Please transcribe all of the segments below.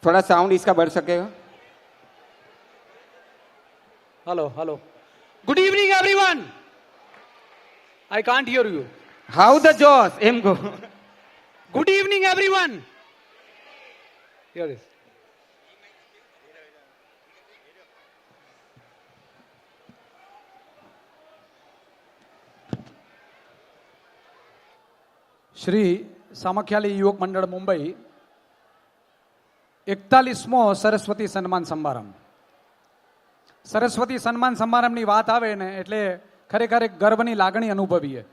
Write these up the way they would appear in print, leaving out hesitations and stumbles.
थोड़ा साउंड इसका बढ़ सकेगा? Hello hello. Good evening, everyone. I can't hear you. How the jaws? Em go. Good evening, everyone. Here it is. Shri Samakhiyali યુવક મંડળ મુંબઈ 41મો સરસ્વતી સન્માન સમારંભ. સરસ્વતી સન્માન સમારંભની વાત આવે ને એટલે ખરેખર એક ગર્વની લાગણી અનુભવીએ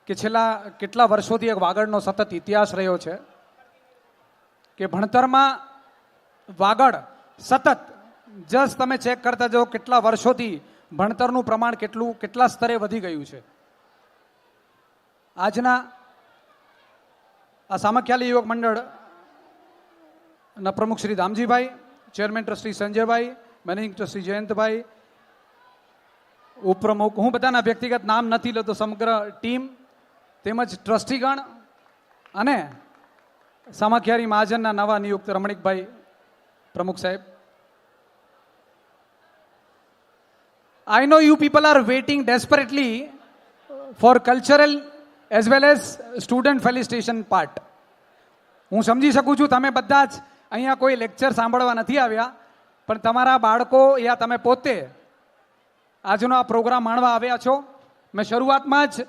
કે છેલ્લા કેટલા વર્ષોથી એક વાગડનો સતત ઇતિહાસ રહ્યો છે કે ભણતરમાં વાગડ સતત જસ્ટ તમે ચેક કરતા જાઓ કેટલા વર્ષોથી ભણતરનું પ્રમાણ કેટલા સ્તરે વધી ગયું છે. આજના આ સામખ્યાલી યુવક મંડળના પ્રમુખ શ્રી દામજીભાઈ, ચેરમેન ટ્રસ્ટી સંજયભાઈ, મેનેજિંગ ટ્રસ્ટી જયંતભાઈ, ઉપપ્રમુખ, હું બધાના વ્યક્તિગત નામ નથી લેતો, સમગ્ર ટીમ તેમજ ટ્રસ્ટીગણ અને સામખ્યારી મહાજનના નવા નિયુક્ત રમણીકભાઈ પ્રમુખ સાહેબ. I know you people are waiting desperately for cultural as well as student felicitation part. હું સમજી શકું છું તમે બધા જ અહીંયા કોઈ લેક્ચર સાંભળવા નથી આવ્યા, પણ તમારા બાળકો યા તમે પોતે આજનો આ પ્રોગ્રામ માણવા આવ્યા છો. મેં શરૂઆતમાં જ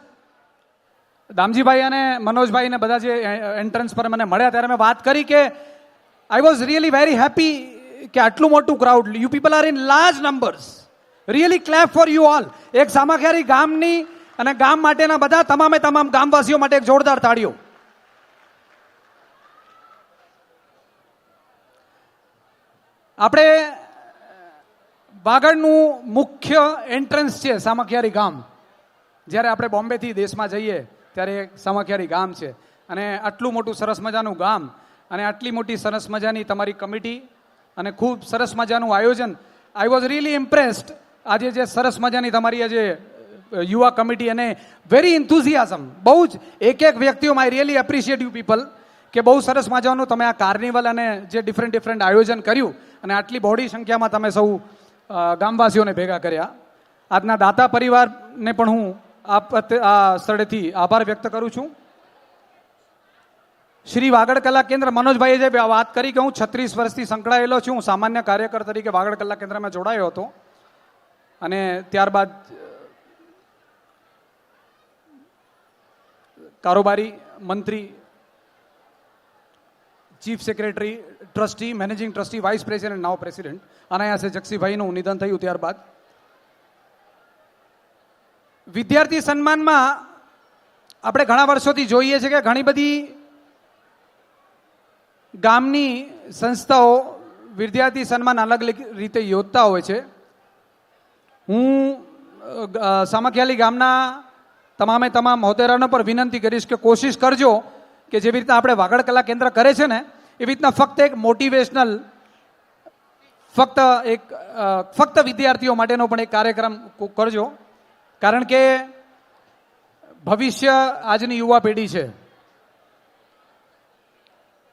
દામજીભાઈ અને મનોજભાઈને બધા જે એન્ટ્રન્સ પર મને મળ્યા ત્યારે મેં વાત કરી કે I was really very happy કે આટલું મોટું crowd, you people are in large numbers, really clap for you all. એક સામખ્યારી ગામની અને ગામ માટેના બધા તમામે તમામ ગામવાસીઓ માટે એક જોરદાર તાળીઓ. આપણે વાગડનું મુખ્ય એન્ટ્રન્સ છે સામખ્યારી ગામ. જ્યારે આપણે બોમ્બેથી દેશમાં જઈએ ત્યારે સામખ્યારી ગામ છે અને આટલું મોટું સરસ મજાનું ગામ અને આટલી મોટી સરસ મજાની તમારી કમિટી અને ખૂબ સરસ મજાનું આયોજન. I was really impressed. આજે જે સરસ મજાની તમારી આજે યુવા કમિટી અને વેરી ઇન્થુઝિયાઝમ, બહુ જ એક વ્યક્તિઓ I really appreciate you people કે બહુ સરસ મજાનું તમે આ કાર્નિવલ અને જે ડિફરન્ટ આયોજન કર્યું અને આટલી બહોળી સંખ્યામાં તમે સૌ ગામવાસીઓને ભેગા કર્યા. આજના દાતા પરિવારને પણ હું આ સ્થળેથી આભાર વ્યક્ત કરું છું. શ્રી વાગડ કલા કેન્દ્ર, મનોજભાઈએ જે વાત કરી કે હું 36 વર્ષથી સંકળાયેલો છું, હું સામાન્ય કાર્યકર તરીકે વાગડ કલા કેન્દ્રમાં જોડાયો હતો અને ત્યારબાદ કારોબારી મંત્રી, chief secretary, trustee, managing trustee, vice president, now president અનાયાસે જક્ષીભાઈનું નિધન થયું. ત્યારબાદ વિદ્યાર્થી સન્માનમાં આપણે ઘણા વર્ષોથી જોઈએ છે કે ઘણી બધી ગામની સંસ્થાઓ વિદ્યાર્થી સન્માન અલગ રીતે યોજતા હોય છે. હું સામખ્યાલી ગામના તમામે તમામ હોદ્દેદારોને પર વિનંતી કરીશ કે કોશિશ કરજો કે જેવી રીતના આપણે વાગડ કલા કેન્દ્ર કરે છે ને એવી રીતના ફક્ત એક મોટિવેશનલ, ફક્ત વિદ્યાર્થીઓ માટેનો પણ એક કાર્યક્રમ કરજો. કારણ કે ભવિષ્ય આજની યુવા પેઢી છે.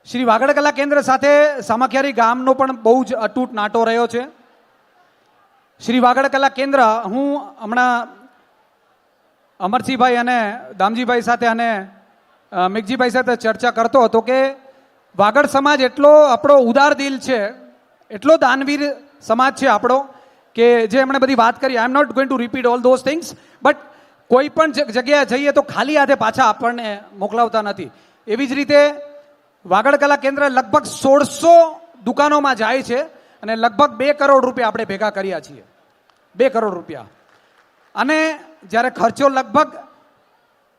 શ્રી વાગડ કલા કેન્દ્ર સાથે સામખ્યારી ગામનો પણ બહુ જ અતૂટ નાતો રહ્યો છે. શ્રી વાગડ કલા કેન્દ્ર, હું હમણાં અમરસિંહભાઈ અને દામજીભાઈ સાથે અને મેઘજીભાઈ સાથે ચર્ચા કરતો હતો કે વાગડ સમાજ એટલો આપણો ઉદાર દિલ છે, એટલો દાનવીર સમાજ છે આપણો કે જે એમણે બધી વાત કરી. I am not going to repeat all those things, but કોઈ પણ જગ્યાએ જઈએ તો ખાલી હાથે પાછા આપણને મોકલાવતા નથી. એવી જ રીતે વાગડ કલા કેન્દ્ર લગભગ 1600 દુકાનોમાં જાય છે અને લગભગ 2 કરોડ રૂપિયા આપણે ભેગા કર્યા છીએ. 2 કરોડ રૂપિયા. અને જ્યારે ખર્ચો લગભગ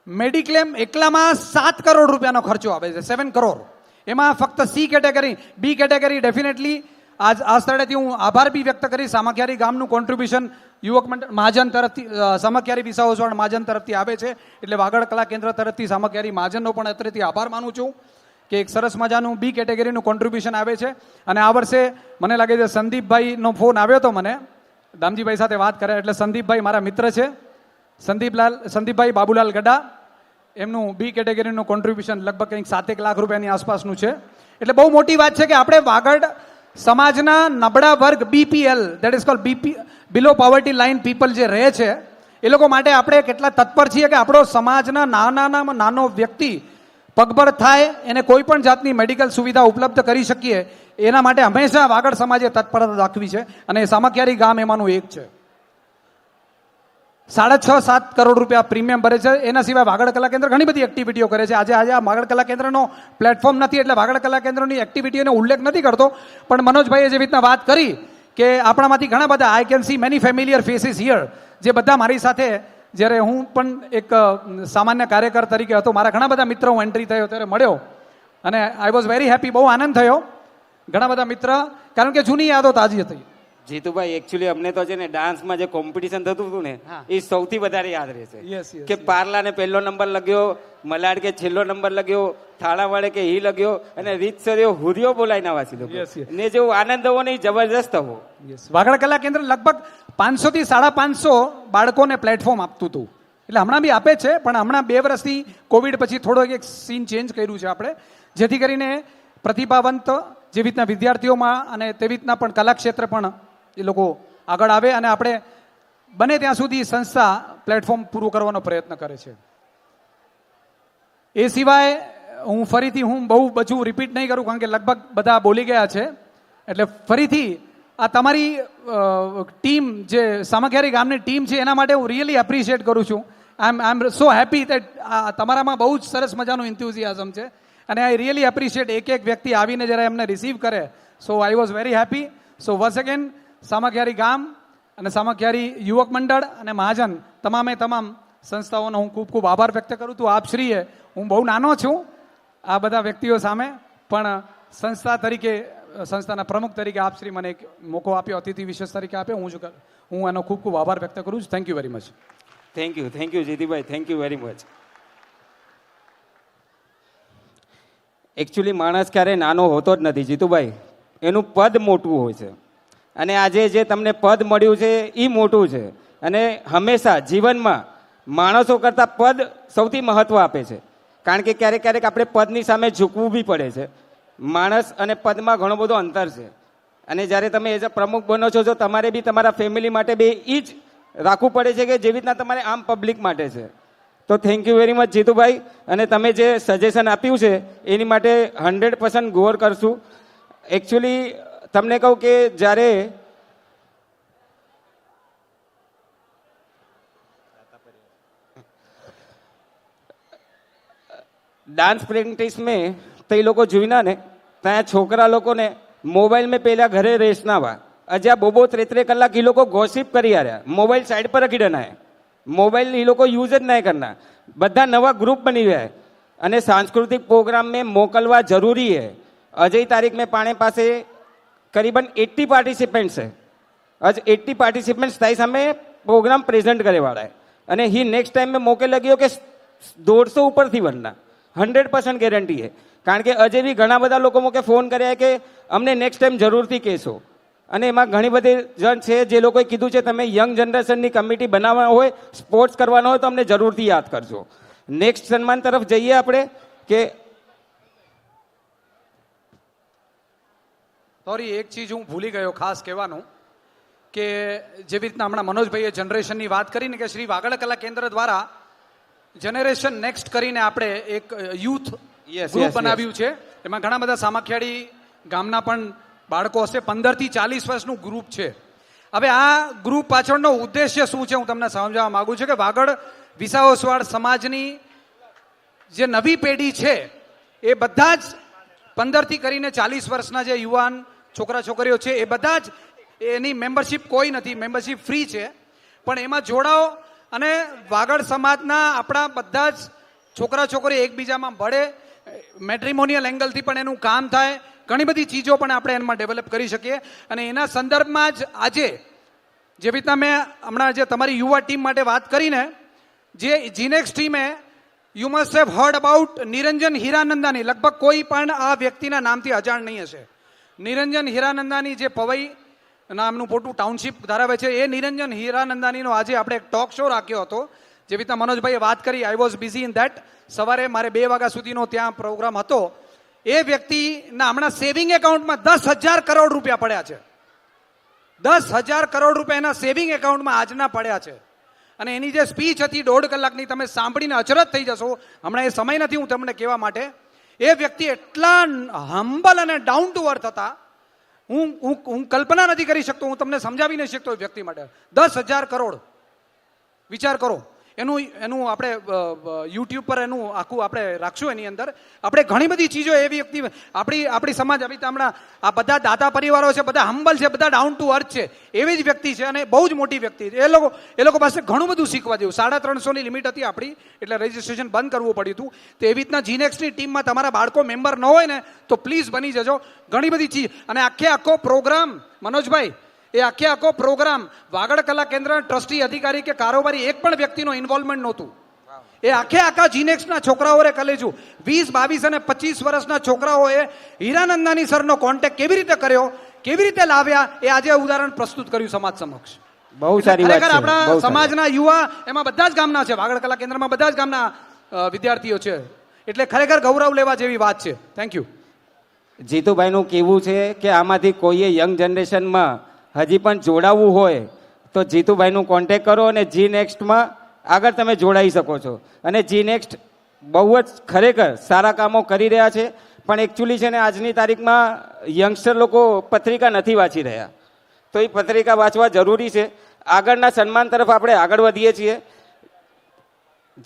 મેડિક્લેમ એકલામાં 7 કરોડ રૂપિયાનો ખર્ચો આવે છે, 7 કરોડ. એમાં ફક્ત સી કેટેગરી, બી કેટેગરી ડેફિનેટલી આ સ્થળેથી હું આભાર બી વ્યક્ત કરી. સામખ્યારી ગામનું કોન્ટ્રીબ્યુશન યુવક મંડળ મહાજન તરફથી, સામખ્યારી વિસાવસવાડ મહાજન તરફથી આવે છે, એટલે વાગડ કલા કેન્દ્ર તરફથી સામખ્યારી મહાજનનો પણ અત્રેથી આભાર માનું છું કે એક સરસ મજાનું બી કેટેગરીનું કોન્ટ્રીબ્યુશન આવે છે. અને આ વર્ષે મને લાગે છે સંદીપભાઈનો ફોન આવ્યો હતો મને, દામજીભાઈ સાથે વાત કરે એટલે સંદીપભાઈ મારા મિત્ર છે, સંદીપભાઈ બાબુલાલ ગડા, એમનું બી કેટેગરીનું કોન્ટ્રીબ્યુશન લગભગ કંઈક 7 લાખ રૂપિયાની આસપાસનું છે. એટલે બહુ મોટી વાત છે કે આપણે વાગડ સમાજના નબળા વર્ગ BPL that is called below poverty line people જે રહે છે એ લોકો માટે આપણે કેટલા તત્પર છીએ કે આપણો સમાજના નાનામાં નાનો વ્યક્તિ પગભર થાય એને કોઈ પણ જાતની મેડિકલ સુવિધા ઉપલબ્ધ કરી શકીએ એના માટે હંમેશા વાગડ સમાજે તત્પરતા દાખવી છે અને સામખિયારી ગામ એમાંનું એક છે. 6.5-7 કરોડ રૂપિયા પ્રીમિયમ ભરે છે. એના સિવાય વાગડ કલા કેન્દ્ર ઘણી બધી એક્ટિવિટીઓ કરે છે. આજે આ વાગડ કલા કેન્દ્રનો પ્લેટફોર્મ નથી એટલે વાગડ કલા કેન્દ્રની એક્ટિવિટીઓનો ઉલ્લેખ નથી કરતો, પણ મનોજભાઈએ જેવી રીતના વાત કરી કે આપણામાંથી ઘણા બધા I can see many familiar faces here, જે બધા મારી સાથે જ્યારે હું પણ એક સામાન્ય કાર્યકર તરીકે હતો, મારા ઘણા બધા મિત્રો હું એન્ટ્રી થયો ત્યારે મળ્યો અને આઈ વોઝ વેરી હેપી. બહુ આનંદ થયો. ઘણા બધા મિત્ર, કારણ કે જૂની યાદો તાજી હતી. જીતુભાઈ એકચ્યુઅલી અમને તો છે ને ડાન્સમાં જે કોમ્પિટિશન થતું હતું ને એ સૌથી વધારે યાદ રહેશે. Yes, yes, કે પારલા ને પહેલો નંબર લગ્યો, મલાડ કે છેલ્લો નંબર લગ્યો, થાળા વાળે કે ઈ લગ્યો અને રીતસર્યો હુરિયો બોલાઈ ના વાસી લોકો Yes, yes. ને જેવું આનંદ હોવો ને એ જબરજસ્ત હોવો. વાગડ કલા કેન્દ્ર લગભગ 500 થી 550 બાળકોને પ્લેટફોર્મ આપતું હતું. એટલે હમણાં બી આપે છે, પણ હમણાં 2 વર્ષથી કોવિડ પછી થોડો એક સીન ચેન્જ કર્યું છે આપણે, જેથી કરીને પ્રતિભાવંત જેવી રીતના વિદ્યાર્થીઓમાં અને તેવી રીતના પણ કલાક્ષેત્ર પણ એ લોકો આગળ આવે અને આપણે બને ત્યાં સુધી સંસ્થા પ્લેટફોર્મ પૂરું કરવાનો પ્રયત્ન કરે છે. એ સિવાય હું બહુ બધું રિપીટ નહીં કરું કારણ કે લગભગ બધા બોલી ગયા છે. એટલે ફરીથી આ તમારી ટીમ જે સામખિયારી ગામની ટીમ છે એના માટે હું રિયલી એપ્રિશિએટ કરું છું. આઈ એમ સો હેપી દેટ તમારામાં બહુ જ સરસ મજાનું ઇન્થ્યુઝિયાઝમ છે અને આઈ રિયલી એપ્રિશિએટ એક વ્યક્તિ આવીને જરા એમને રિસીવ કરે. So I was very happy. So once again Samakhiyali ગામ અને સામખિયારી યુવક મંડળ અને મહાજન તમામ સંસ્થાઓનો હું ખૂબ ખૂબ આભાર વ્યક્ત કરું છું. આપશ્રીએ, હું બહુ નાનો છું આ બધા વ્યક્તિઓ સામે, પણ સંસ્થા તરીકે, સંસ્થાના પ્રમુખ તરીકે આપશ્રી મને એક મોકો આપ્યો, અતિથિ વિશેષ તરીકે આપ્યો. હું એનો ખૂબ ખૂબ આભાર વ્યક્ત કરું છું. Thank you very much. Thank you Jitubhai, thank you very much. Actually માણસ ક્યારે નાનો હોતો જ નથી જીતુભાઈ, એનું પદ મોટું હોય છે અને આજે જે તમને પદ મળ્યું છે એ મોટું છે. અને હંમેશા જીવનમાં માણસો કરતાં પદ સૌથી મહત્વ આપે છે, કારણ કે ક્યારેક આપણે પદની સામે ઝૂકવું બી પડે છે. માણસ અને પદમાં ઘણો બધો અંતર છે અને જ્યારે તમે એઝ અ પ્રમુખ બનો છો તો તમારે બી તમારા ફેમિલી માટે બી એ જ રાખવું પડે છે કે જેવી રીતના તમારે આમ પબ્લિક માટે છે. તો thank you very much Jitubhai, અને તમે જે સજેશન આપ્યું છે એની માટે 100% ગૌર કરશું. એકચ્યુઅલી તમને કહું કે જ્યારે ડાન્સ પ્રેક્ટિસ મેં તો એ લોકો જોઈના ને ત્યાં છોકરા લોકોને મોબાઈલ મેં પહેલા ઘરે રેસ ના વા અજ્યા બોબો 3 કલાક એ લોકો ગોસિપ કરી આવ્યા, મોબાઈલ સાઈડ પર રખી દેના હે, મોબાઈલ એ લોકો યુઝ જ નહીં કરના. બધા નવા ગ્રુપ બની ગયા અને सांस्कृतिक प्रोग्राम में मोकलवा जरूरी है. अजय तारीख में पाने पासे करीबन 80 पार्टिसिपेंट्स है. आज 80 पार्टिसिपेंट्स ताई सामे प्रोग्राम प्रेजेंट करे वाला है અને ही नेक्स्ट टाइम में મોકે લગ્યો કે 150 ઉપરથી વરના 100% ગેરંટી है. કારણ કે અજય બી ઘણા બધા લોકો મોકે ફોન કર્યા કે અમને નેક્સ્ટ ટાઈમ જરૂરથી કહેશો, અને એમાં ઘણી બધી જણ છે જે લોકોએ કીધું છે તમે યંગ જનરેશનની કમિટી બનાવવા હોય, સ્પોર્ટ્સ કરવાનો હોય તો અમને જરૂરથી યાદ કરજો. નેક્સ્ટ સન્માન તરફ જઈએ આપણે કે સોરી, એક ચીજ હું ભૂલી ગયો ખાસ કહેવાનું કે જેવી રીતના હમણાં મનોજભાઈએ જનરેશનની વાત કરીને કે શ્રી વાગડ કલા કેન્દ્ર દ્વારા જનરેશન નેક્સ્ટ કરીને આપણે એક યુથ ગ્રુપ બનાવ્યું છે. એમાં ઘણા બધા સામખિયાળી ગામના પણ બાળકો હશે, 15 થી 40 વર્ષનું ગ્રુપ છે. હવે આ ગ્રુપ પાછળનો ઉદ્દેશ્ય શું છે હું તમને સમજાવવા માંગુ છું કે વાગડ વિસાવસવાડ સમાજની જે નવી પેઢી છે એ બધા જ 15 થી કરીને 40 વર્ષના જે યુવાન છોકરા છોકરીઓ છે એ બધા જ, એની મેમ્બરશિપ કોઈ નથી, મેમ્બરશિપ ફ્રી છે, પણ એમાં જોડાઓ અને વાગડ સમાજના આપણા બધા જ છોકરા છોકરી એકબીજામાં ભળે, મેટ્રિમોનિયલ એંગલથી પણ એનું કામ થાય, ઘણી બધી ચીજો પણ આપણે એમાં ડેવલપ કરી શકીએ. અને એના સંદર્ભમાં જ આજે જેવી રીતના મેં હમણાં જે તમારી યુવા ટીમ માટે વાત કરીને, જે જીનેક્સ ટીમે you must have heard about Niranjan Hiranandani, લગભગ કોઈ પણ આ વ્યક્તિના નામથી અજાણ નહીં હશે. નિરંજન હીરાનંદાની જે પવઈ નામનું મોટું ટાઉનશીપ ધરાવે છે, એ નિરંજન હીરાનંદાનીનો આજે આપણે એક ટોક શો રાખ્યો હતો. જેવી રીતના મનોજભાઈએ વાત કરી, I was busy in that. સવારે મારે 2 વાગ્યા સુધીનો ત્યાં પ્રોગ્રામ હતો. એ વ્યક્તિના હમણાં સેવિંગ એકાઉન્ટમાં 10,000 કરોડ રૂપિયા પડ્યા છે. 10,000 કરોડ રૂપિયા એના સેવિંગ એકાઉન્ટમાં આજના પડ્યા છે. અને એની જે સ્પીચ હતી 1.5 કલાકની, તમે સાંભળીને અચરજ થઈ જશો. હમણાં એ સમય નથી હું તમને કહેવા માટે. એ વ્યક્તિ એટલા હમ્બલ અને ડાઉન ટુ અર્થ હતા, હું કલ્પના નથી કરી શકતો, હું તમને સમજાવી નહીં શકતો. એ વ્યક્તિ માટે 10,000 કરોડ વિચાર કરો. એનું આપણે યુટ્યુબ પર એનું આખું આપણે રાખશું. એની અંદર આપણે ઘણી બધી ચીજો એવી વ્યક્તિ આપણી સમાજ આવી હમણાં આ બધા દાતા પરિવારો છે, બધા હમ્બલ છે, બધા ડાઉન ટુ અર્થ છે, એવી જ વ્યક્તિ છે અને બહુ જ મોટી વ્યક્તિ છે. એ લોકો પાસે ઘણું બધું શીખવા જેવું. 350 લિમિટ હતી આપણી, એટલે રજીસ્ટ્રેશન બંધ કરવું પડ્યું હતું. તો એવી રીતના જીનેક્સની ટીમમાં તમારા બાળકો મેમ્બર ન હોય ને તો પ્લીઝ બની જજો. ઘણી બધી ચીજ અને આખો પ્રોગ્રામ મનોજભાઈ, એ આખો પ્રોગ્રામ વાગડ કલા કેન્દ્રના ટ્રસ્ટી, અધિકારી કે કારોબારી એક પણ વ્યક્તિનો ઇન્વોલ્વમેન્ટ નહોતું. એ આખા જીનેક્સના છોકરાઓએ કલેજું 20, 22 અને 25 વર્ષના છોકરાઓએ હીરાનંદાની સરનો કોન્ટેક્ટ કેવી રીતે કર્યો, કેવી રીતે લાવ્યા, એ આજે ઉદાહરણ પ્રસ્તુત કર્યું સમાજ સમક્ષ. બહુ સારી વાત છે. આપણા સમાજના યુવા એમાં બધા જ ગામના છે. વાગડ કલા કેન્દ્રમાં બધા જ ગામના વિદ્યાર્થીઓ છે. એટલે ખરેખર ગૌરવ લેવા જેવી વાત છે. Thank you. જીતુભાઈનું કહેવું છે કે આમાંથી કોઈએ યંગ જનરેશનમાં હજી પણ જોડાવવું હોય તો જીતુભાઈનું કોન્ટેક કરો અને જી નેક્સ્ટમાં આગળ તમે જોડાઈ શકો છો. અને જી નેક્સ્ટ બહુ જ ખરેખર સારા કામો કરી રહ્યા છે. પણ એકચ્યુઅલી છે ને આજની તારીખમાં યંગસ્ટર લોકો પત્રિકા નથી વાંચી રહ્યા, તો એ પત્રિકા વાંચવા જરૂરી છે. આગળના સન્માન તરફ આપણે આગળ વધીએ છીએ.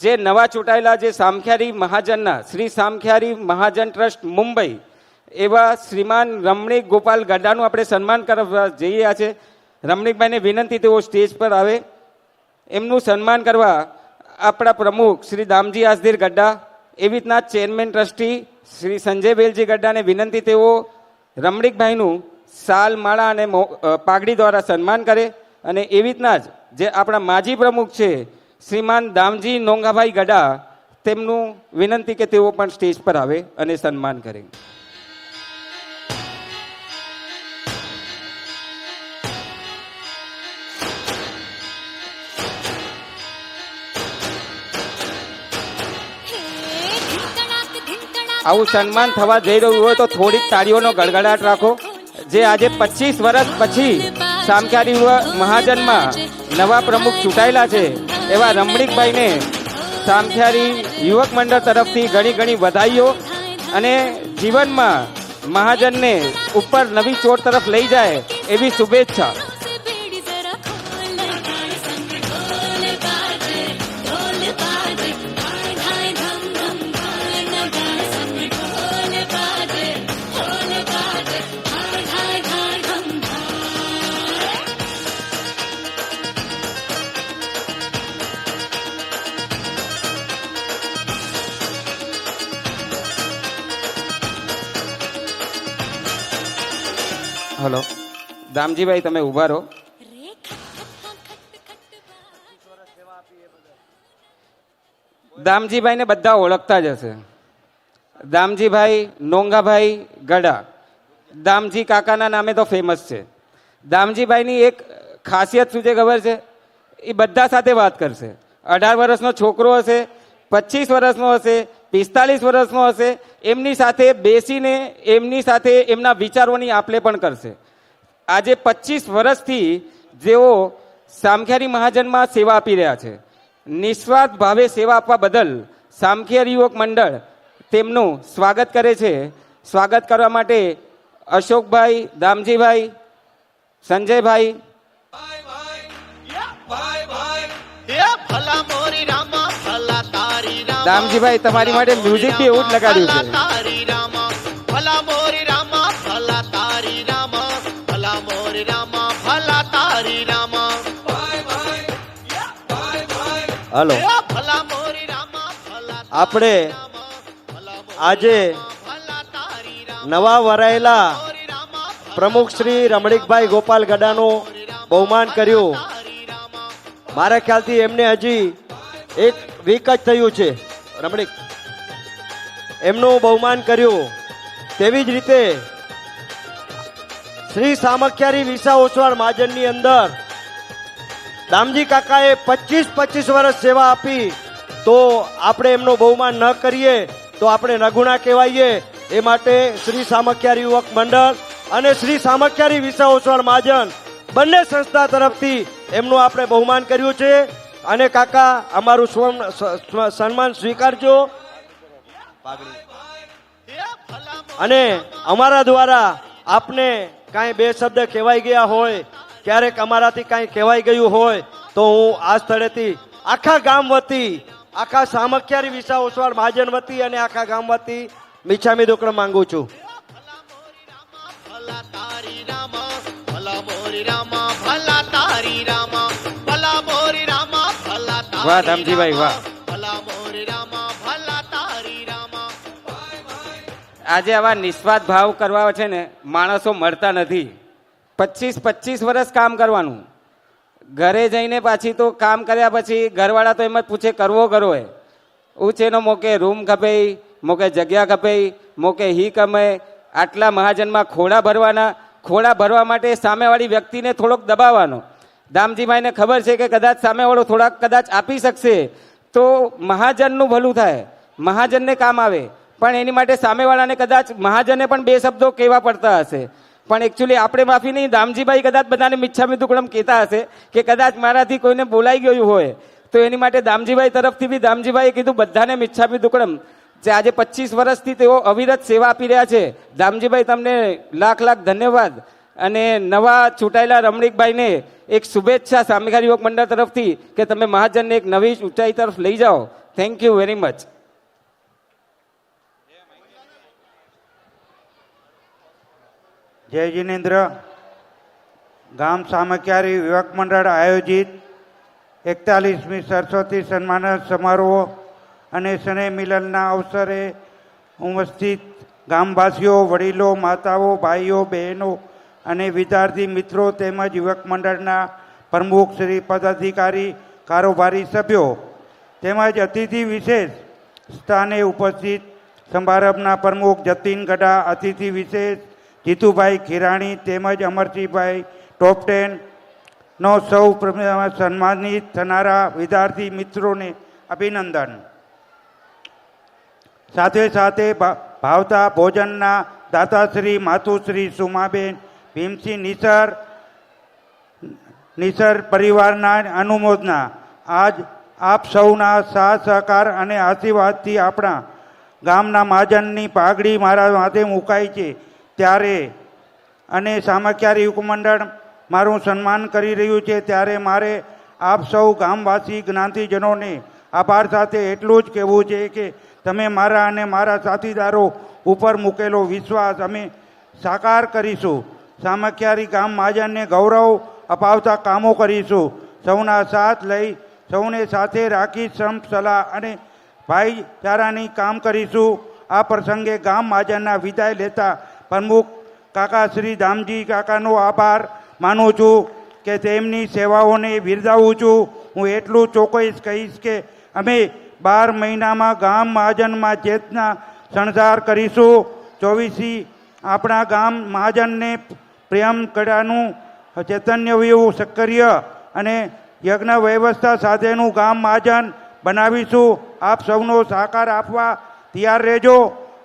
જે નવા ચૂંટાયેલા જે સામખ્યારી મહાજનના શ્રી સામખ્યારી મહાજન ટ્રસ્ટ મુંબઈ એવા શ્રીમાન રમણીક ગોપાલ ગઢાનું આપણે સન્માન કરવા જઈ રહ્યા છે. રમણીકભાઈને વિનંતી તેઓ સ્ટેજ પર આવે. એમનું સન્માન કરવા આપણા પ્રમુખ શ્રી દામજી આસદીર ગઢા, એવી રીતના ચેરમેન ટ્રસ્ટી શ્રી સંજય વેલજી ગઢાને વિનંતી તેઓ રમણીકભાઈનું સાલ, માળા અને પાઘડી દ્વારા સન્માન કરે. અને એવી રીતના જ જે આપણા માજી પ્રમુખ છે શ્રીમાન દામજી નોંગાભાઈ ગઢા, તેમનું વિનંતી કે તેઓ પણ સ્ટેજ પર આવે અને સન્માન કરે. આવું સન્માન થવા જઈ રહ્યું હોય તો થોડીક તાળીઓનો ગડગડાટ રાખો. જે આજે 25 વર્ષ પછી સામખ્યારી મહાજનમાં નવા પ્રમુખ ચૂંટાયેલા છે એવા રમણીકભાઈને સામખ્યારી યુવક મંડળ તરફથી ઘણી વધાઈઓ અને જીવનમાં મહાજનને ઉપર નવી ચોટ તરફ લઈ જાય એવી શુભેચ્છા. હલો દામજીભાઈ, તમે ઉભા રહો. દામજીભાઈને બધા ઓળખતા જ હશે. દામજીભાઈ નોંગાભાઈ ગઢા, દામજી કાકાના નામે તો ફેમસ છે. દામજીભાઈની એક ખાસિયત શું છે ખબર છે? એ બધા સાથે વાત કરશે. 18 વર્ષનો છોકરો હશે, 25 વર્ષનો હશે, 45 વર્ષનો હશે, એમની સાથે બેસીને એમની સાથે એમના વિચારોની આપલે પણ કરશે. આજે 25 વર્ષથી જેઓ સામખ્યારી મહાજનમાં સેવા આપી રહ્યા છે, નિસ્વાર્થ ભાવે સેવા આપવા બદલ સામખ્યારી યુવક મંડળ તેમનું સ્વાગત કરે છે. સ્વાગત કરવા માટે અશોકભાઈ, દામજીભાઈ, સંજયભાઈ. દામજીભાઈ, તમારી માટે મ્યુઝિક બી એવું જ લગાડ્યું છે. હલો, આપણે આજે નવા વરાયેલા પ્રમુખ શ્રી રમણીકભાઈ ગોપાલ ગઢાનું બહુમાન કર્યું. મારા ખ્યાલથી એમને હજી 1 વીક જ થયું છે. રમણીક એમનું બહુમાન કર્યું. તેવી જ રીતે શ્રી સામખ્યારી વિસા ઓસવાડ મહાજનની અંદર દામજી કાકાએ 25 વર્ષ સેવા આપી, તો આપણે એમનું બહુમાન ન કરીએ તો આપણે નગુણા કહેવાઈએ. એ માટે શ્રી સામખિયારી યુવક મંડળ અને શ્રી સામખિયારી વિસા ઓસવાળ મહાજન બંને સંસ્થા તરફથી એમનું આપણે બહુમાન કર્યું છે. અને કાકા અમારું સન્માન સ્વીકારજો. અને અમારા દ્વારા આપને કાંઈ બે શબ્દ કહેવાઈ ગયા હોય, ક્યારેક અમારાથી કાંઈ કહેવાઈ ગયું હોય તો હું આ સ્થળેથી આખા ગામ વતી, આખા સામખિયારી વિસા ઓસવાળ મહાજન વતી અને આખા ગામ વતી મિચ્છામી દુક્કડમ માંગુ છું. ભલા તારી રામા ભલા મોરી રામા ભલા તારી રામા ભલા મોરી રામા ભલા તારી વાહ ધામજીભાઈ વાહ. ભલા મોરી રામા ભલા તારી રામા. આજે આવા નિસ્વાર્થ ભાવ કરવા છે ને માણસો મળતા નથી. 25 વર્ષ કામ કરવાનું, ઘરે જઈને પાછી તો કામ કર્યા પછી ઘરવાળા તો એમ જ પૂછે કરવો કરો હે ઉછેનો મોકે રૂમ ખપે, મોકે જગ્યા ખપે, મોકે હી કમે. આટલા મહાજનમાં ખોડા ભરવાના, ખોડા ભરવા માટે સામેવાળી વ્યક્તિને થોડોક દબાવવાનો. દામજીભાઈને ખબર છે કે કદાચ સામેવાળો થોડાક કદાચ આપી શકશે તો મહાજનનું ભલું થાય, મહાજનને કામ આવે. પણ એની માટે સામેવાળાને કદાચ મહાજને પણ બે શબ્દો કહેવા પડતા હશે. પણ એકચ્યુઅલી આપણે માફી નહીં, દામજીભાઈ કદાચ બધાને મિચ્છામી દુક્કડમ કહેતા હશે કે કદાચ મારાથી કોઈને બોલાઈ ગયું હોય તો એની માટે દામજીભાઈ તરફથી બી દામજીભાઈએ કીધું બધાને મિચ્છામી દુક્કડમ. જે આજે 25 વર્ષથી તેઓ અવિરત સેવા આપી રહ્યા છે. દામજીભાઈ તમને લાખ લાખ ધન્યવાદ. અને નવા ચૂંટાયેલા રમણીકભાઈને એક શુભેચ્છા સામખિયારી યુવક મંડળ તરફથી કે તમે મહાજનને એક નવી ઊંચાઈ તરફ લઈ જાઓ. Thank you very much. જય જિનેન્દ્ર. ગામ સામખિયારી યુવક મંડળ આયોજિત 41મી સરસ્વતી સન્માન સમારોહ અને સ્નેહ મિલનના અવસરે ઉપસ્થિત ગામવાસીઓ, વડીલો, માતાઓ, ભાઈઓ, બહેનો અને વિદ્યાર્થી મિત્રો તેમજ યુવક મંડળના પ્રમુખ શ્રી પદાધિકારી, કારોબારી સભ્યો તેમજ અતિથિ વિશેષ સ્થાને ઉપસ્થિત સમારંભના પ્રમુખ જતીન ગઢા, અતિથિ વિશેષ જીતુભાઈ ખીરાણી તેમજ અમરસિંહભાઈ ટોપ 10નો સૌ સન્માનિત થનારા વિદ્યાર્થી મિત્રોને અભિનંદન. સાથે સાથે ભાવતા ભોજનના દાતાશ્રી માતુશ્રી સુમાબેન ભીમસિંહ નિસર પરિવારના અનુમોદના. આજ આપ સૌના સાથ સહકાર અને આશીર્વાદથી આપણા ગામના મહાજનની પાઘડી મારા માથે મુકાઈ છે ત્યારે અને સામખિયારી યુવક મંડળ મારું સન્માન કરી રહ્યું છે ત્યારે મારે આપ સૌ ગામવાસી જ્ઞાતિજનોને આભાર સાથે એટલું જ કહેવું છે કે તમે મારા અને મારા સાથીદારો ઉપર મૂકેલો વિશ્વાસ અમે સાકાર કરીશું. સામખિયારી ગામ મહાજનને ગૌરવ અપાવતા કામો કરીશું. સૌના સાથ લઈ, સૌને સાથે રાખી સંપ સલાહ અને ભાઈચારાની કામ કરીશું. આ પ્રસંગે ગામ મહાજનના વિદાય લેતા પ્રમુખ કાકા શ્રી દામજી કાકાનો આભાર માનું છું કે તેમની સેવાઓને બિરદાવું છું. હું એટલું ચોક્કસ કહીશ કે અમે 12 મહિનામાં ગામ મહાજનમાં ચેતના શણગાર કરીશું. 24 આપણા ગામ મહાજનને પ્રેમ કળાનું ચૈતન્યવ્યું સક્રિય અને યજ્ઞ વ્યવસ્થા સાથેનું ગામ મહાજન બનાવીશું. આપ સૌનો સહકાર આપવા તૈયાર રહેજો.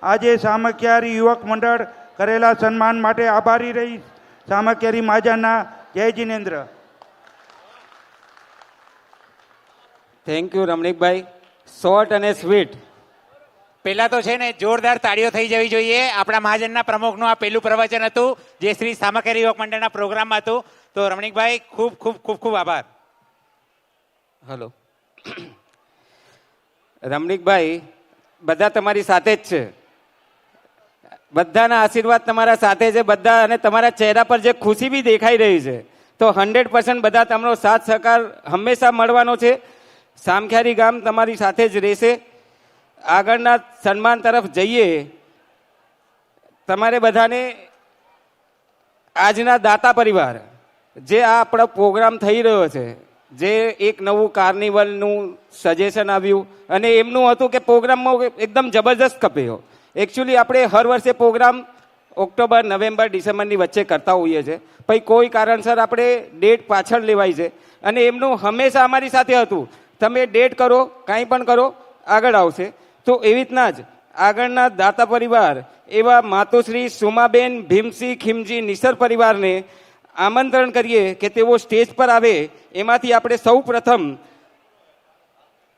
આજે સામખિયારી યુવક મંડળ કરેલા સન્માન માટે આભારી રહીશ. સામખિયારી મહાજનના જય Jinendra. Thank you Ramnikbhai. Short અને સ્વીટ. પેલા તો છે ને જોરદાર તાળીઓ થઈ જવી જોઈએ. આપણા મહાજનના પ્રમુખનું આ પહેલું પ્રવચન હતું જે શ્રી સામખિયારી યુવક મંડળના પ્રોગ્રામમાં હતું. તો રમણીકભાઈ ખૂબ ખૂબ ખૂબ ખૂબ આભાર. હલો રમણીકભાઈ, બધા તમારી સાથે જ છે. બધાના આશીર્વાદ તમારા સાથે છે બધા, અને તમારા ચહેરા પર જે ખુશી બી દેખાઈ રહી છે. તો 100% બધા તમારો સાથ સહકાર હંમેશા મળવાનો છે. સામખિયારી ગામ તમારી સાથે જ રહેશે. આગળના સન્માન તરફ જઈએ. તમારે બધાને આજના દાતા પરિવાર જે આ આપણો પ્રોગ્રામ થઈ રહ્યો છે, જે એક નવું કાર્નિવલનું સજેશન આવ્યું અને એમનું હતું કે પ્રોગ્રામમાં એકદમ જબરજસ્ત કપ્યો. એકચ્યુઅલી આપણે હર વર્ષે પ્રોગ્રામ ઓક્ટોબર, નવેમ્બર, ડિસેમ્બરની વચ્ચે કરતા હોઈએ છીએ. પછી કોઈ કારણસર આપણે ડેટ પાછળ લેવાય છે અને એમનું હંમેશા અમારી સાથે હતું તમે ડેટ કરો, કાંઈ પણ કરો, આગળ આવશે. તો એવી રીતના જ આગળના દાતા પરિવાર એવા માતોશ્રી સુમાબેન ભીમસિંહ ખીમજી નિસર પરિવારને આમંત્રણ કરીએ કે તેઓ સ્ટેજ પર આવે. એમાંથી આપણે સૌ પ્રથમ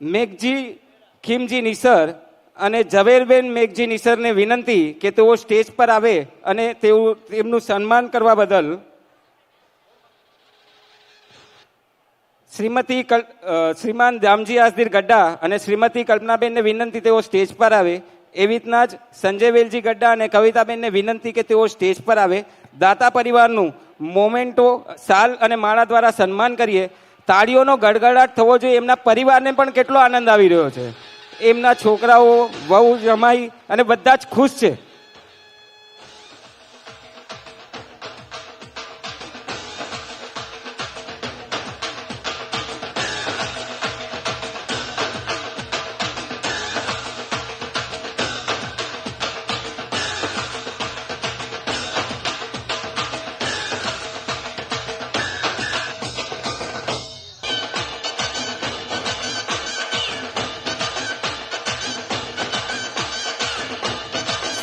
મેઘજી ખીમજી નિસર અને ઝવેરબેન મેઘજી નિસરને વિનંતી કે તેઓ સ્ટેજ પર આવે અને તેમનું સન્માન કરવા બદલ શ્રીમાન દામજી આસદીર ગड्ढा અને શ્રીમતી કલ્પનાબેનને વિનંતી તેઓ સ્ટેજ પર આવે. એવી રીતના જ સંજય વેલજી ગड्ढा અને કવિતાબેનને વિનંતી કે તેઓ સ્ટેજ પર આવે. દાતા પરિવારનું મોમેન્ટો શાલ અને માળા દ્વારા સન્માન કરીએ. તાળીઓનો ગડગડાટ થવો જોઈએ. એમના પરિવારને પણ કેટલો આનંદ આવી રહ્યો છે. એમના છોકરાઓ, વહુ, જમાઈ અને બધા જ ખુશ છે.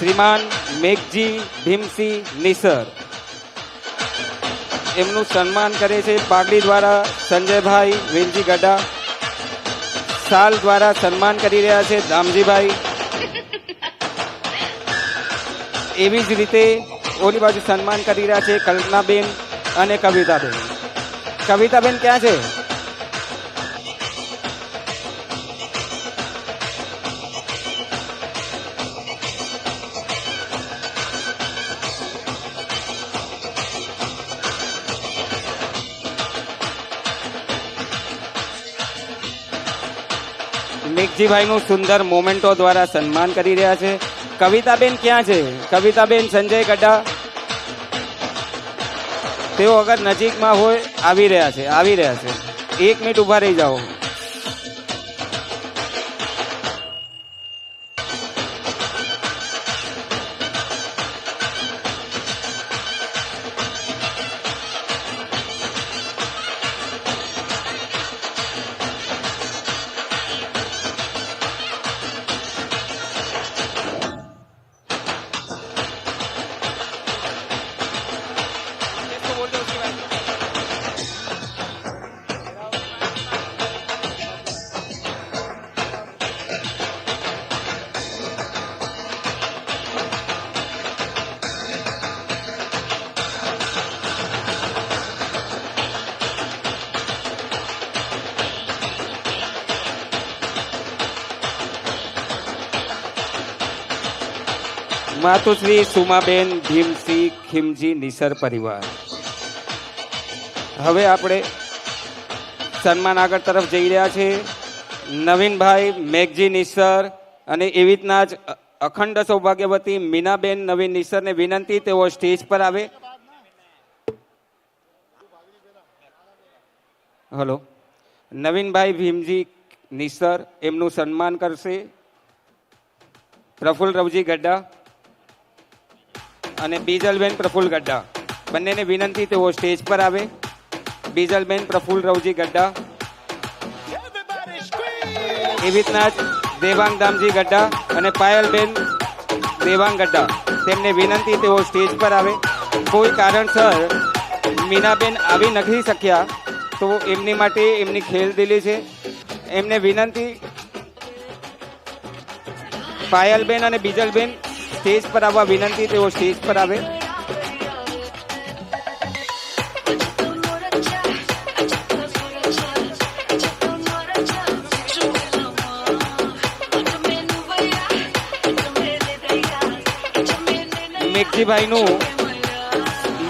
શ્રીમાન મેઘજી ભીમસિંહ નિસર એમનું સન્માન કરે છે પાઘડી દ્વારા સંજયભાઈ વેલજી ગड्ढा. શાલ દ્વારા સન્માન કરી રહ્યા છે દામજીભાઈ. એવી જ રીતે ઓલી બાજુ સન્માન કરી રહ્યા છે કલ્પનાબેન અને કવિતાબેન. કવિતાબેન ક્યાં છે? મેઘજીભાઈનું સુંદર મોમેન્ટો દ્વારા સન્માન કરી રહ્યા છે. કવિતાબેન ક્યાં છે? કવિતાબેન સંજય ગड्ढा. તેઓ અગર નજીકમાં હોય આવી રહ્યા છે. 1 મિનિટ ઉભા રહી જાઓ. માતુશ્રી સુમાબેન ભીમસિંહ ખીમજી નિસર પરિવાર. હવે આપણે સન્માન આગળ તરફ જઈ રહ્યા છે. નવીનભાઈ મેઘજી નિસર અને એવી રીતના જ અખંડ સૌભાગ્યવતી મીનાબેન નવીન નિસરને વિનંતી તેઓ સ્ટેજ પર આવે. હલો, નવીનભાઈ ભીમજી નિસર એમનું સન્માન કરશે પ્રફુલ્લ રવજી ગड्ढा અને બીજલબેન પ્રફુલ્લ ગड्ढा. બંનેને વિનંતી તેઓ સ્ટેજ પર આવે. બીજલબેન પ્રફુલ્લ રવજી ગड्ढा. એવી રીતના જ દેવાંગ દામજી ગड्ढा અને પાયલબેન દેવાંગ ગड्ढा. તેમને વિનંતી તેઓ સ્ટેજ પર આવે. કોઈ કારણસર મીનાબેન આવી નથી શક્યા તો એમની માટે એમની ખેલદિલી છે. એમને વિનંતી પાયલબેન અને બીજલબેન સ્ટેજ પર આવવા વિનંતી તેઓ સ્ટેજ પર આવે. મેઘજીભાઈનું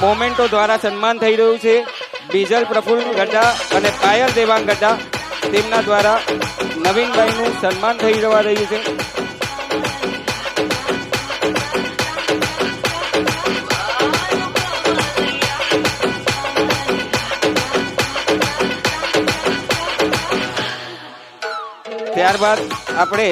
મોમેન્ટો દ્વારા સન્માન થઈ રહ્યું છે. બીજલ પ્રફુલ્લ ગड्ढा અને પાયલ દેવાંગ ગड्ढा તેમના દ્વારા નવીનભાઈનું સન્માન થઈ રહ્યું છે. ત્યારબાદ આપણે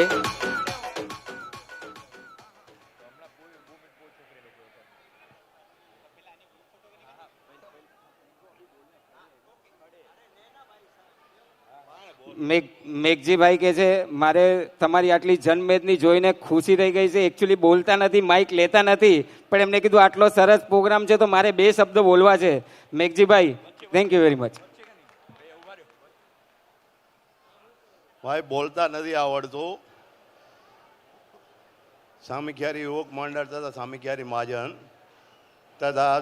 મેઘજીભાઈ કે છે મારે તમારી આટલી જનમેદની જોઈને ખુશી થઈ ગઈ છે. એકચ્યુઅલી બોલતા નથી, માઇક લેતા નથી, પણ એમને કીધું આટલો સરસ પ્રોગ્રામ છે તો મારે 2 શબ્દો બોલવા છે. Meghjibhai, thank you very much. ભાઈ બોલતા નથી આવડતું. સામખિયારી યુવક મંડળ તથા સામખિયારી મહાજન તથા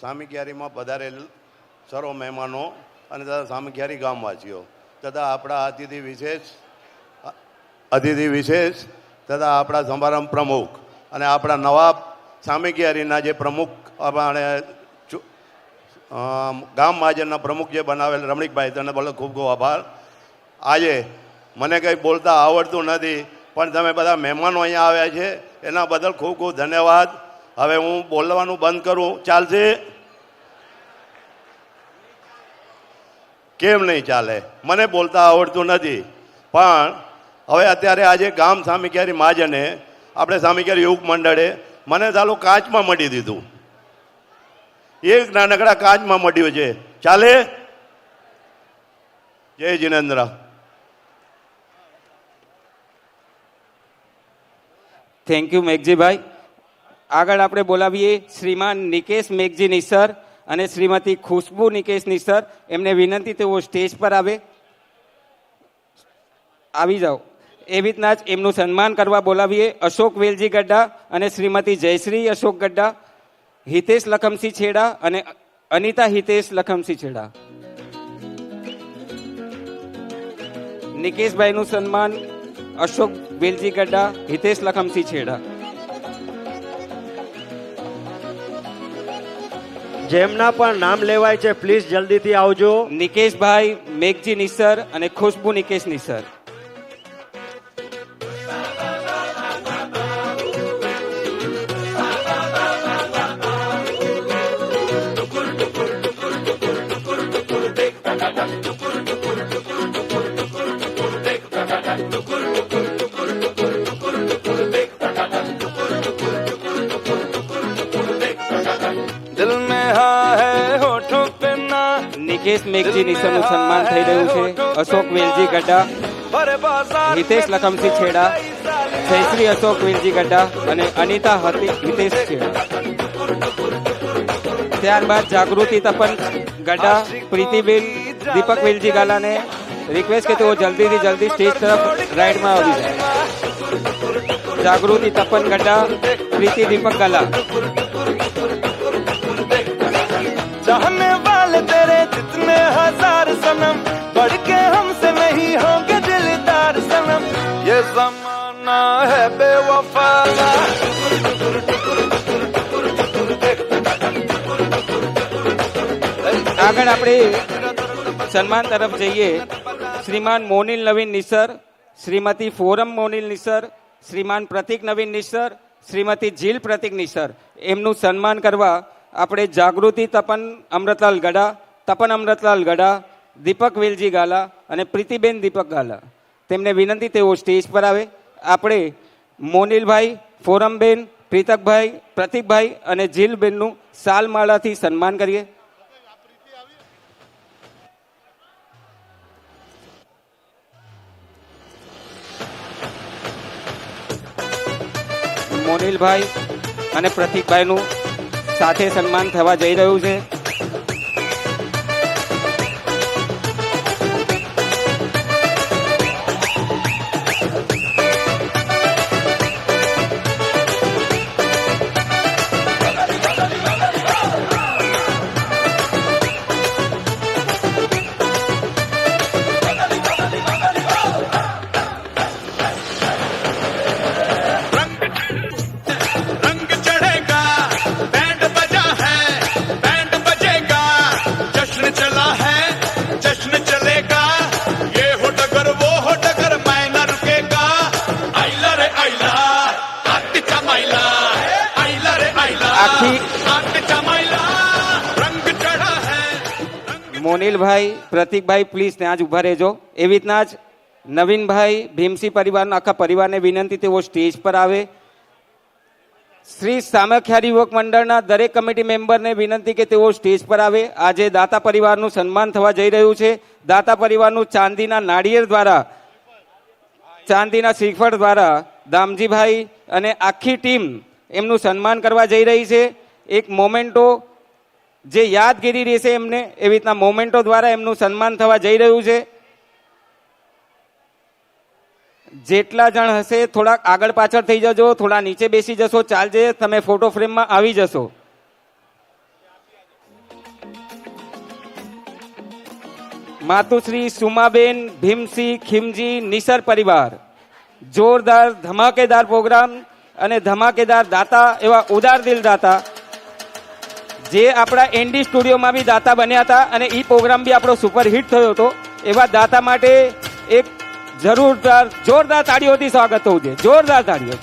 સામખિયારીમાં પધારેલ સર્વ મહેમાનો અને તથા સામખિયારી ગામવાસીઓ તથા આપણા અતિથિ વિશેષ તથા આપણા સમારંભ પ્રમુખ અને આપણા નવા સામખિયારીના જે પ્રમુખ આપણે ગામ મહાજનના પ્રમુખ જે બનાવેલ રમણીકભાઈ, તેને બદલ ખૂબ ખૂબ આભાર. આજે મને કંઈ બોલતા આવડતું નથી, પણ તમે બધા મહેમાનો અહીંયા આવ્યા છે એના બદલ ખૂબ ખૂબ ધન્યવાદ. હવે હું બોલવાનું બંધ કરું, ચાલશે? કેમ નહીં ચાલે? મને બોલતા આવડતું નથી, પણ હવે અત્યારે આજે ગામ સામખિયારી મહાજને, આપણે સામખિયારી યુવક મંડળે મને ચાલો કાચમાં મળી દીધું. એક નાનકડા કાચમાં મળ્યું છે, ચાલે? જય જિનેન્દ્ર. Thank you Meghjibhai. આગળ આપણે બોલાવીએ શ્રીમાન નિકેશ મેઘજી નિસર અને શ્રીમતી ખુશ્બુ નિકેશ નિસર. એમને વિનંતી તેઓ સ્ટેજ પર આવે. આવી જાઓ. એવી રીતના જ એમનું સન્માન કરવા બોલાવીએ અશોક વેલજી ગड्ढा અને શ્રીમતી જયશ્રી અશોક ગड्ढा, હિતેશ લખમસિંહ છેડા અને અનિતા હિતેશ લખમસિંહ છેડા. નિકેશભાઈનું સન્માન અશોક વેલજી ગड्ढा, હિતેશ લખમસિંહ છેડા. જેમના પણ નામ લેવાય છે પ્લીઝ જલ્દીથી આવજો. નિકેશભાઈ મેઘજી નિસર અને ખુશ્બુ નિકેશ નિસર. નિકેશ મેઘજી નિસરનું સન્માન થઈ રહ્યું છે. અશોક વેલજી ગड्ढा, હિતેશ લખમસિંહ છેડા, જયશ્રી અશોક વેલજી ગड्ढा અને અનિતા હિતેશ છેડા. ત્યારબાદ જાગૃતિ તપન ગड्ढा, પ્રીતિબેન દીપક વેલજી ગાલાને રિક્વેસ્ટ કે તેઓ જલ્દીથી જલ્દી સ્ટેજ તરફ રાઈડમાં આવી જાય. જાગૃતિ તપન ગड्ढा, પ્રીતિ દીપક ગાલા. चाहने वाले तेरे जितने हजार सनम, बढ़ के हमसे नहीं होंगे दिलदार सनम, ये जमाना है बेवफा. આગળ આપણે સન્માન તરફ જઈએ. શ્રીમાન મોનિલ નવીન નિસર, શ્રીમતી ફોરમ મોનિલ નિસર, શ્રીમાન પ્રતિક નવીન નિસર, શ્રીમતી જીલ પ્રતિક નિસર. એમનું સન્માન કરવા આપણે જાગૃતિ તપન અમૃતલાલ ગડા, તપન અમૃતલાલ ગડા, દીપક વેલજી ગાલા અને પ્રીતિબેન દીપક ગાલા. તેમને વિનંતી તેઓ સ્ટેજ પર આવે. આપણે મોનિલભાઈ, ફોરમબેન, પ્રીતકભાઈ, પ્રતિકભાઈ અને જીલબેનનું સાલમાળાથી સન્માન કરીએ. મોનિલભાઈ અને પ્રતિકભાઈનું સાથે સન્માન થવા જઈ રહ્યું છે. મોનિલભાઈ, પ્રતિકભાઈ પ્લીઝ ત્યાં જ ઊભા રહેજો. એવી રીતના જ નવીનભાઈ ભીમસિંહ પરિવારના આખા પરિવારને વિનંતી તેઓ સ્ટેજ પર આવે. શ્રી સામખિયારી યુવક મંડળના દરેક કમિટી મેમ્બરને વિનંતી કે તેઓ સ્ટેજ પર આવે. આજે દાતા પરિવારનું સન્માન થવા જઈ રહ્યું છે. દાતા પરિવારનું ચાંદીના નાળિયેર દ્વારા, ચાંદીના શ્રીફળ દ્વારા દામજીભાઈ અને આખી ટીમ એમનું સન્માન કરવા જઈ રહી છે. એક મોમેન્ટો જે યાદગીરી રહેશે એમને, એવી રીતના મોમેન્ટો દ્વારા એમનું સન્માન થવા જઈ રહ્યું છે. જેટલા જણ હશે થોડાક આગળ પાછળ થઈ જજો, થોડા નીચે બેસી જશો, ચાલજે, તમે ફોટો ફ્રેમમાં આવી જશો. માતુશ્રી સુમાબેન ભીમસિંહ ખીમજી નિસર પરિવાર, જોરદાર ધમાકેદાર પ્રોગ્રામ અને ધમાકેદાર દાતા, એવા ઉદાર દિલ દાતા જે આપણા એનડી સ્ટુડિયોમાં બી દાતા બન્યા હતા અને એ પ્રોગ્રામ બી આપણો સુપરહિટ થયો હતો. એવા દાતા માટે એક જરૂરદાર જોરદાર તાળીઓથી સ્વાગત થવું છે. જોરદાર તાળીઓ.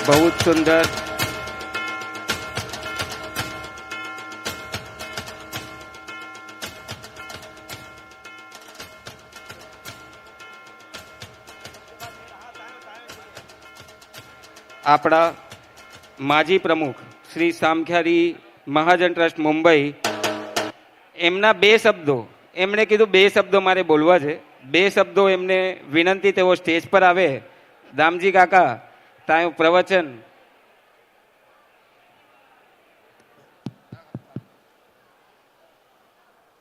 બહુ જ સુંદર. આપણા માજી પ્રમુખ શ્રી સામખિયારી મહાજન ટ્રસ્ટ મુંબઈ, એમના બે શબ્દો, એમણે કીધું બે શબ્દો મારે બોલવા છે. બે શબ્દો એમને વિનંતી, તેઓ સ્ટેજ પર આવે. દામજી કાકા તાયું પ્રવચન.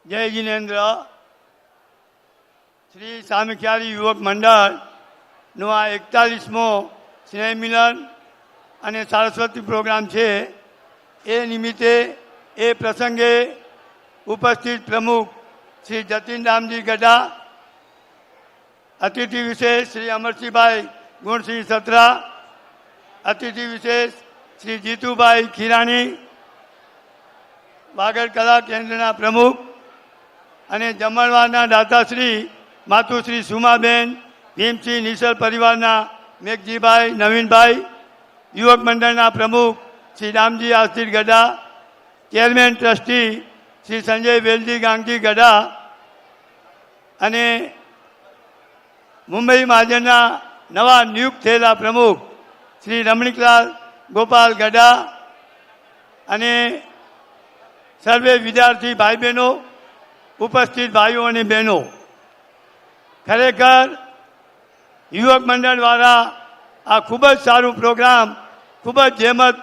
જય જિનેન્દ્ર. શ્રી સામખિયારી યુવક મંડળનો આ 41મો સ્નેહ મિલન અને સારસ્વતી પ્રોગ્રામ છે. એ નિમિત્તે એ પ્રસંગે ઉપસ્થિત પ્રમુખ શ્રી જતીન રામજી ગઢા, અતિથિ વિશેષ શ્રી અમરસિંહભાઈ ગુણસિંહ સત્રા, અતિથિ વિશેષ શ્રી જીતુભાઈ ખીરાણી, વાગડ કલા કેન્દ્રના પ્રમુખ અને જમણવારના દાતાશ્રી માતુશ્રી સુમાબેન ભીમસિંહ નિસર પરિવારના મેઘજીભાઈ નવીનભાઈ, યુવક મંડળના પ્રમુખ શ્રી રામજી આસ્તિર ગઢા, ચેરમેન ટ્રસ્ટી શ્રી સંજય વેલજી ગાંગજી ગઢા અને મુંબઈ મહાજનના નવા નિયુક્ત થયેલા પ્રમુખ શ્રી રમણીકલાલ ગોપાલ ગઢા અને સર્વે વિદ્યાર્થી ભાઈ બહેનો, ઉપસ્થિત ભાઈઓ અને બહેનો, ખરેખર યુવક મંડળ દ્વારા આ ખૂબ જ સારું પ્રોગ્રામ, ખૂબ જ જહેમત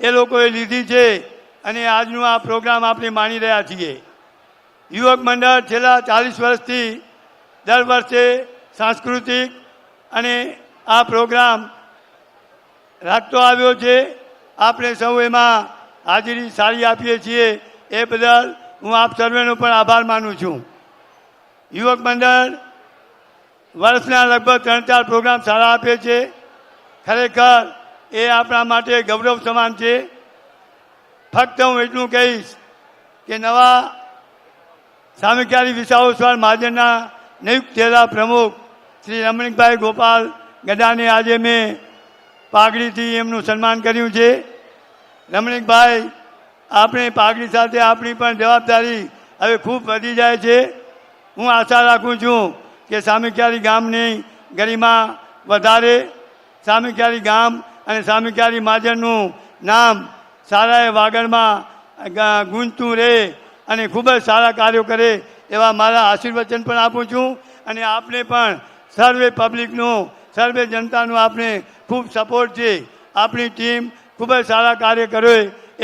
એ લોકોએ લીધી છે અને આજનું આ પ્રોગ્રામ આપણે માણી રહ્યા છીએ. યુવક મંડળ છેલ્લા 40 વર્ષથી દર વર્ષે સાંસ્કૃતિક અને આ પ્રોગ્રામ રાખતો આવ્યો છે. આપણે સૌ એમાં હાજરી સારી આપીએ છીએ. એ બદલ હું આપ સર્વેનો પણ આભાર માનું છું. યુવક મંડળ વર્ષના લગભગ 3-4 પ્રોગ્રામ સારા આપે છે. ખરેખર એ આપણા માટે ગૌરવ સમાન છે. ફક્ત હું એટલું કહીશ કે નવા સામખિયારી વિસાવોસ્વાર મહાજનના નિયુક્ત થયેલા પ્રમુખ શ્રી રમણીકભાઈ ગોપાલ ગઢાને આજે મેં પાઘડીથી એમનું સન્માન કર્યું છે. રમણીકભાઈ, આપણે પાઘડી સાથે આપણી પણ જવાબદારી હવે ખૂબ વધી જાય છે. હું આશા રાખું છું કે સામખિયારી ગામની ગરિમા વધારે, સામખિયારી ગામ અને સામખિયારી મહાજનનું નામ સારા વાગડમાં ગુંજતું રહે અને ખૂબ જ સારા કાર્યો કરે એવા મારા આશીર્વચન પણ આપું છું. અને આપને પણ સર્વે પબ્લિકનો, સર્વે જનતાનો આપણે ખૂબ સપોર્ટ છે. આપણી ટીમ ખૂબ જ સારા કાર્ય કરે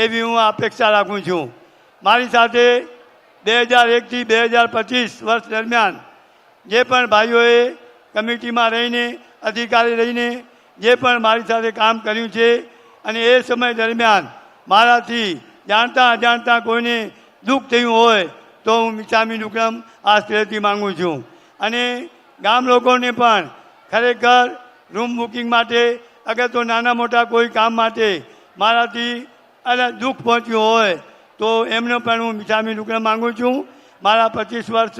એવી હું અપેક્ષા રાખું છું. મારી સાથે 2001થી 2025 વર્ષ દરમિયાન જે પણ ભાઈઓએ કમિટીમાં રહીને, અધિકારી રહીને જે પણ મારી સાથે કામ કર્યું છે અને એ સમય દરમિયાન મારાથી જાણતા અજાણતા કોઈને દુઃખ થયું હોય તો હું મિચ્છામી દુક્કડમ આ સ્થળેથી માગું છું. અને ગામ લોકોને પણ ખરેખર રૂમ બુકિંગ માટે, અગર તો નાના મોટા કોઈ કામ માટે મારાથી અને દુઃખ પહોંચ્યું હોય તો એમનો પણ હું મીઠામી લુકડા માગું છું. મારા 25 વર્ષ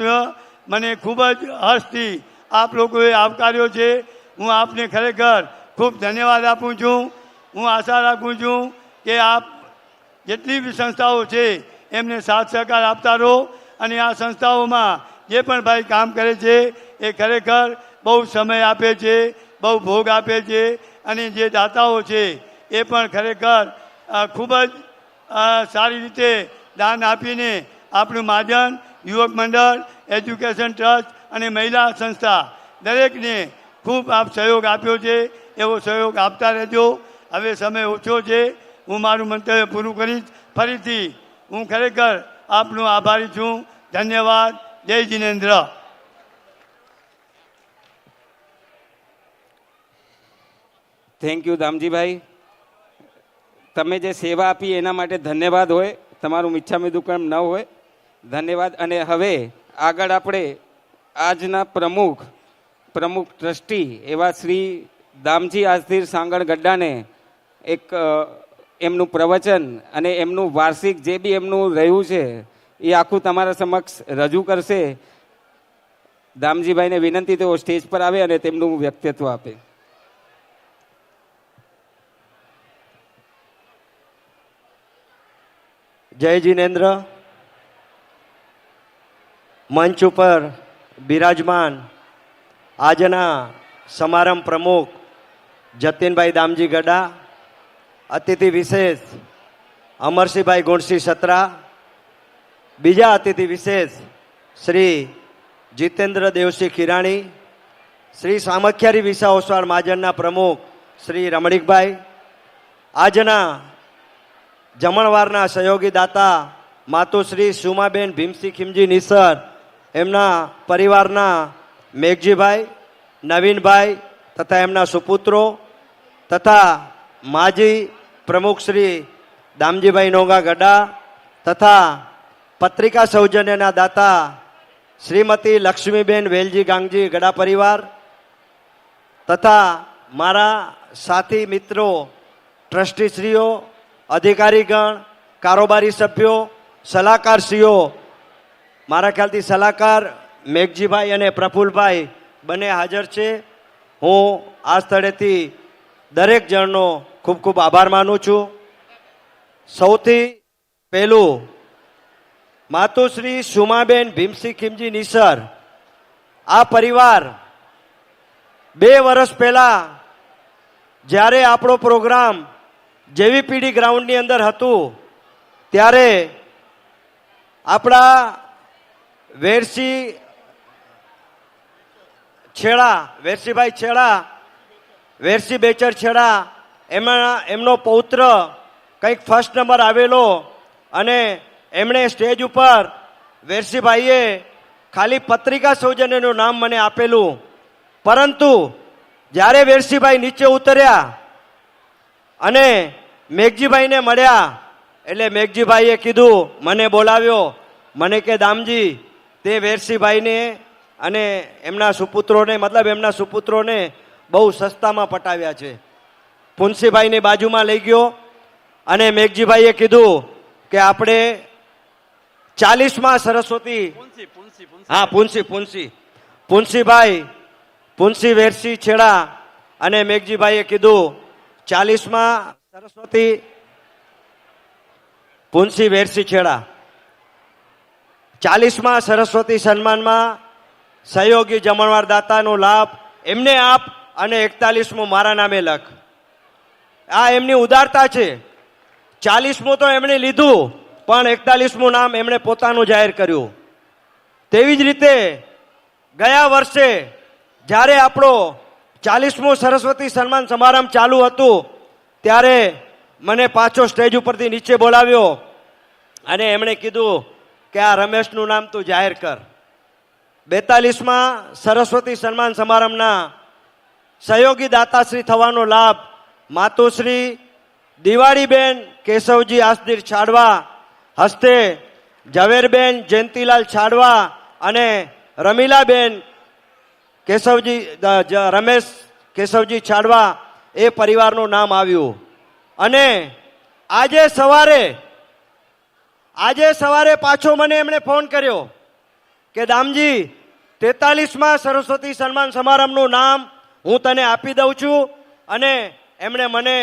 મને ખૂબ જ હર્ષથી આપ લોકોએ આવકાર્યો છે. હું આપને ખરેખર ખૂબ ધન્યવાદ આપું છું. હું આશા રાખું છું કે આપ જેટલી બી સંસ્થાઓ છે એમને સાથ સહકાર આપતા રહો અને આ સંસ્થાઓમાં જે પણ ભાઈ કામ કરે છે એ ખરેખર બહુ સમય આપે છે, બહુ ભોગ આપે છે અને જે દાતાઓ છે એ પણ ખરેખર ખૂબ જ સારી રીતે દાન આપીને આપણું મહાજન યુવક મંડળ, એજ્યુકેશન ટ્રસ્ટ અને મહિલા સંસ્થા દરેકને ખૂબ આપ સહયોગ આપ્યો છે. એવો સહયોગ આપતા રહેજો. હવે સમય ઓછો છે, હું મારું મંતવ્ય પૂરું કરીશ. ફરીથી હું ખરેખર આપનો આભારી છું. ધન્યવાદ. જય જિનેન્દ્ર. Thank you Damjibhai. તમે જે સેવા આપી એના માટે ધન્યવાદ હોય. તમારું મીઠામી દુકાન ન હોય. ધન્યવાદ. અને હવે આગળ આપણે આજના પ્રમુખ ટ્રસ્ટી એવા શ્રી દામજી આસ્તીર સાંગણ ગड्डाને એક એમનું પ્રવચન અને એમનું વાર્ષિક જે બી એમનું રહ્યું છે એ આખું તમારા સમક્ષ રજૂ કરશે. દામજીભાઈને વિનંતી તેઓ સ્ટેજ પર આવે અને તેમનું વ્યક્તિત્વ આપે. જય જિનેન્દ્ર. મંચ ઉપર બિરાજમાન આજના સમારંભ પ્રમુખ જતીનભાઈ દામજી ગડા, અતિથિ વિશેષ અમરસિંહભાઈ ગુણસિંહ સત્રા, બીજા અતિથિ વિશેષ શ્રી જીતેન્દ્ર દેવસિંહ ખીરાણી, શ્રી સામખિયારી વિસા ઓસવાળ મહાજનના પ્રમુખ શ્રી રમણીકભાઈ, આજના જમણવારના સહયોગી દાતા માતુશ્રી સુમાબેન ભીમસિંહ ખીમજી નિસર, એમના પરિવારના મેઘજીભાઈ, નવીનભાઈ તથા એમના સુપુત્રો તથા માજી પ્રમુખ શ્રી દામજીભાઈ નોંગા ગડા તથા પત્રિકા સૌજન્યના દાતા શ્રીમતી લક્ષ્મીબેન વેલજી ગાંગજી ગડા પરિવાર તથા મારા સાથી મિત્રો, ટ્રસ્ટીશ્રીઓ, અધિકારીગણ, કારોબારી સભ્યો, સલાહકારશ્રીઓ, મારા ખ્યાલથી સલાહકાર મેઘજીભાઈ અને પ્રફુલભાઈ બંને હાજર છે. હું આ સ્થળેથી દરેક જણનો ખૂબ ખૂબ આભાર માનું છું. સૌથી પહેલું માતુશ્રી સુમાબેન ભીમસિંહ ખીમજી નિસર, આ પરિવાર 2 વર્ષ પહેલા જ્યારે આપણો પ્રોગ્રામ જેવીપીડી ગ્રાઉન્ડની અંદર હતું ત્યારે આપણા વેરસીભાઈ છેડા, વેરસી બેચર છેડા, એમનો પૌત્ર કંઈક ફર્સ્ટ નંબર આવેલો અને એમણે સ્ટેજ ઉપર વેરસીભાઈએ ખાલી પત્રિકા સૌજન્યનું નામ મને આપેલું, પરંતુ જ્યારે વેરસીભાઈ નીચે ઉતર્યા અને મેઘજીભાઈને મળ્યા એટલે મેઘજીભાઈએ કીધું, મને બોલાવ્યો, મને કે દામજી તે વેરસીભાઈને અને એમના સુપુત્રોને બહુ સસ્તામાં પટાવ્યા છે. પુનસીભાઈની બાજુમાં લઈ ગયો અને મેઘજીભાઈએ કીધું કે આપણે 40માં સરસ્વતી, હા પુનસી વેરસી છેડા અને મેઘજીભાઈએ કીધું 40માં સરસ્વતી પુનસી વેરસી છેડા 40માં સરસ્વતી સન્માનમાં સહયોગી જમણવાર દાતાનો લાભ એમને આપ અને 41મો મારા નામે લખ. આ એમની ઉદારતા છે. 40મું તો એમણે લીધું પણ 41મું નામ એમણે પોતાનું જાહેર કર્યું. તેવી જ રીતે ગયા વર્ષે જ્યારે આપણો 40મો સરસ્વતી સન્માન સમારંભ ચાલુ હતું ત્યારે મને પાછો સ્ટેજ ઉપરથી નીચે બોલાવ્યો અને એમણે કીધું કે આ રમેશનું નામ તું જાહેર કર. 42માં સરસ્વતી સન્માન સમારંભના સહયોગી દાતાશ્રી થવાનો લાભ માતુશ્રી દિવાળીબેન કેશવજી આસદીર છાડવા હસ્તે ઝવેરબેન જયંતિલાલ છાડવા અને રમીલાબેન રમેશ કેશવજી છાડવા એ પરિવારનું નામ આવ્યું. અને આજે સવારે આજે સવારે પાછો મને એમણે ફોન કર્યો કે દામજી 43માં સરસ્વતી સન્માન સમારંભનું નામ હું તને આપી દઉં છું. અને એમણે મને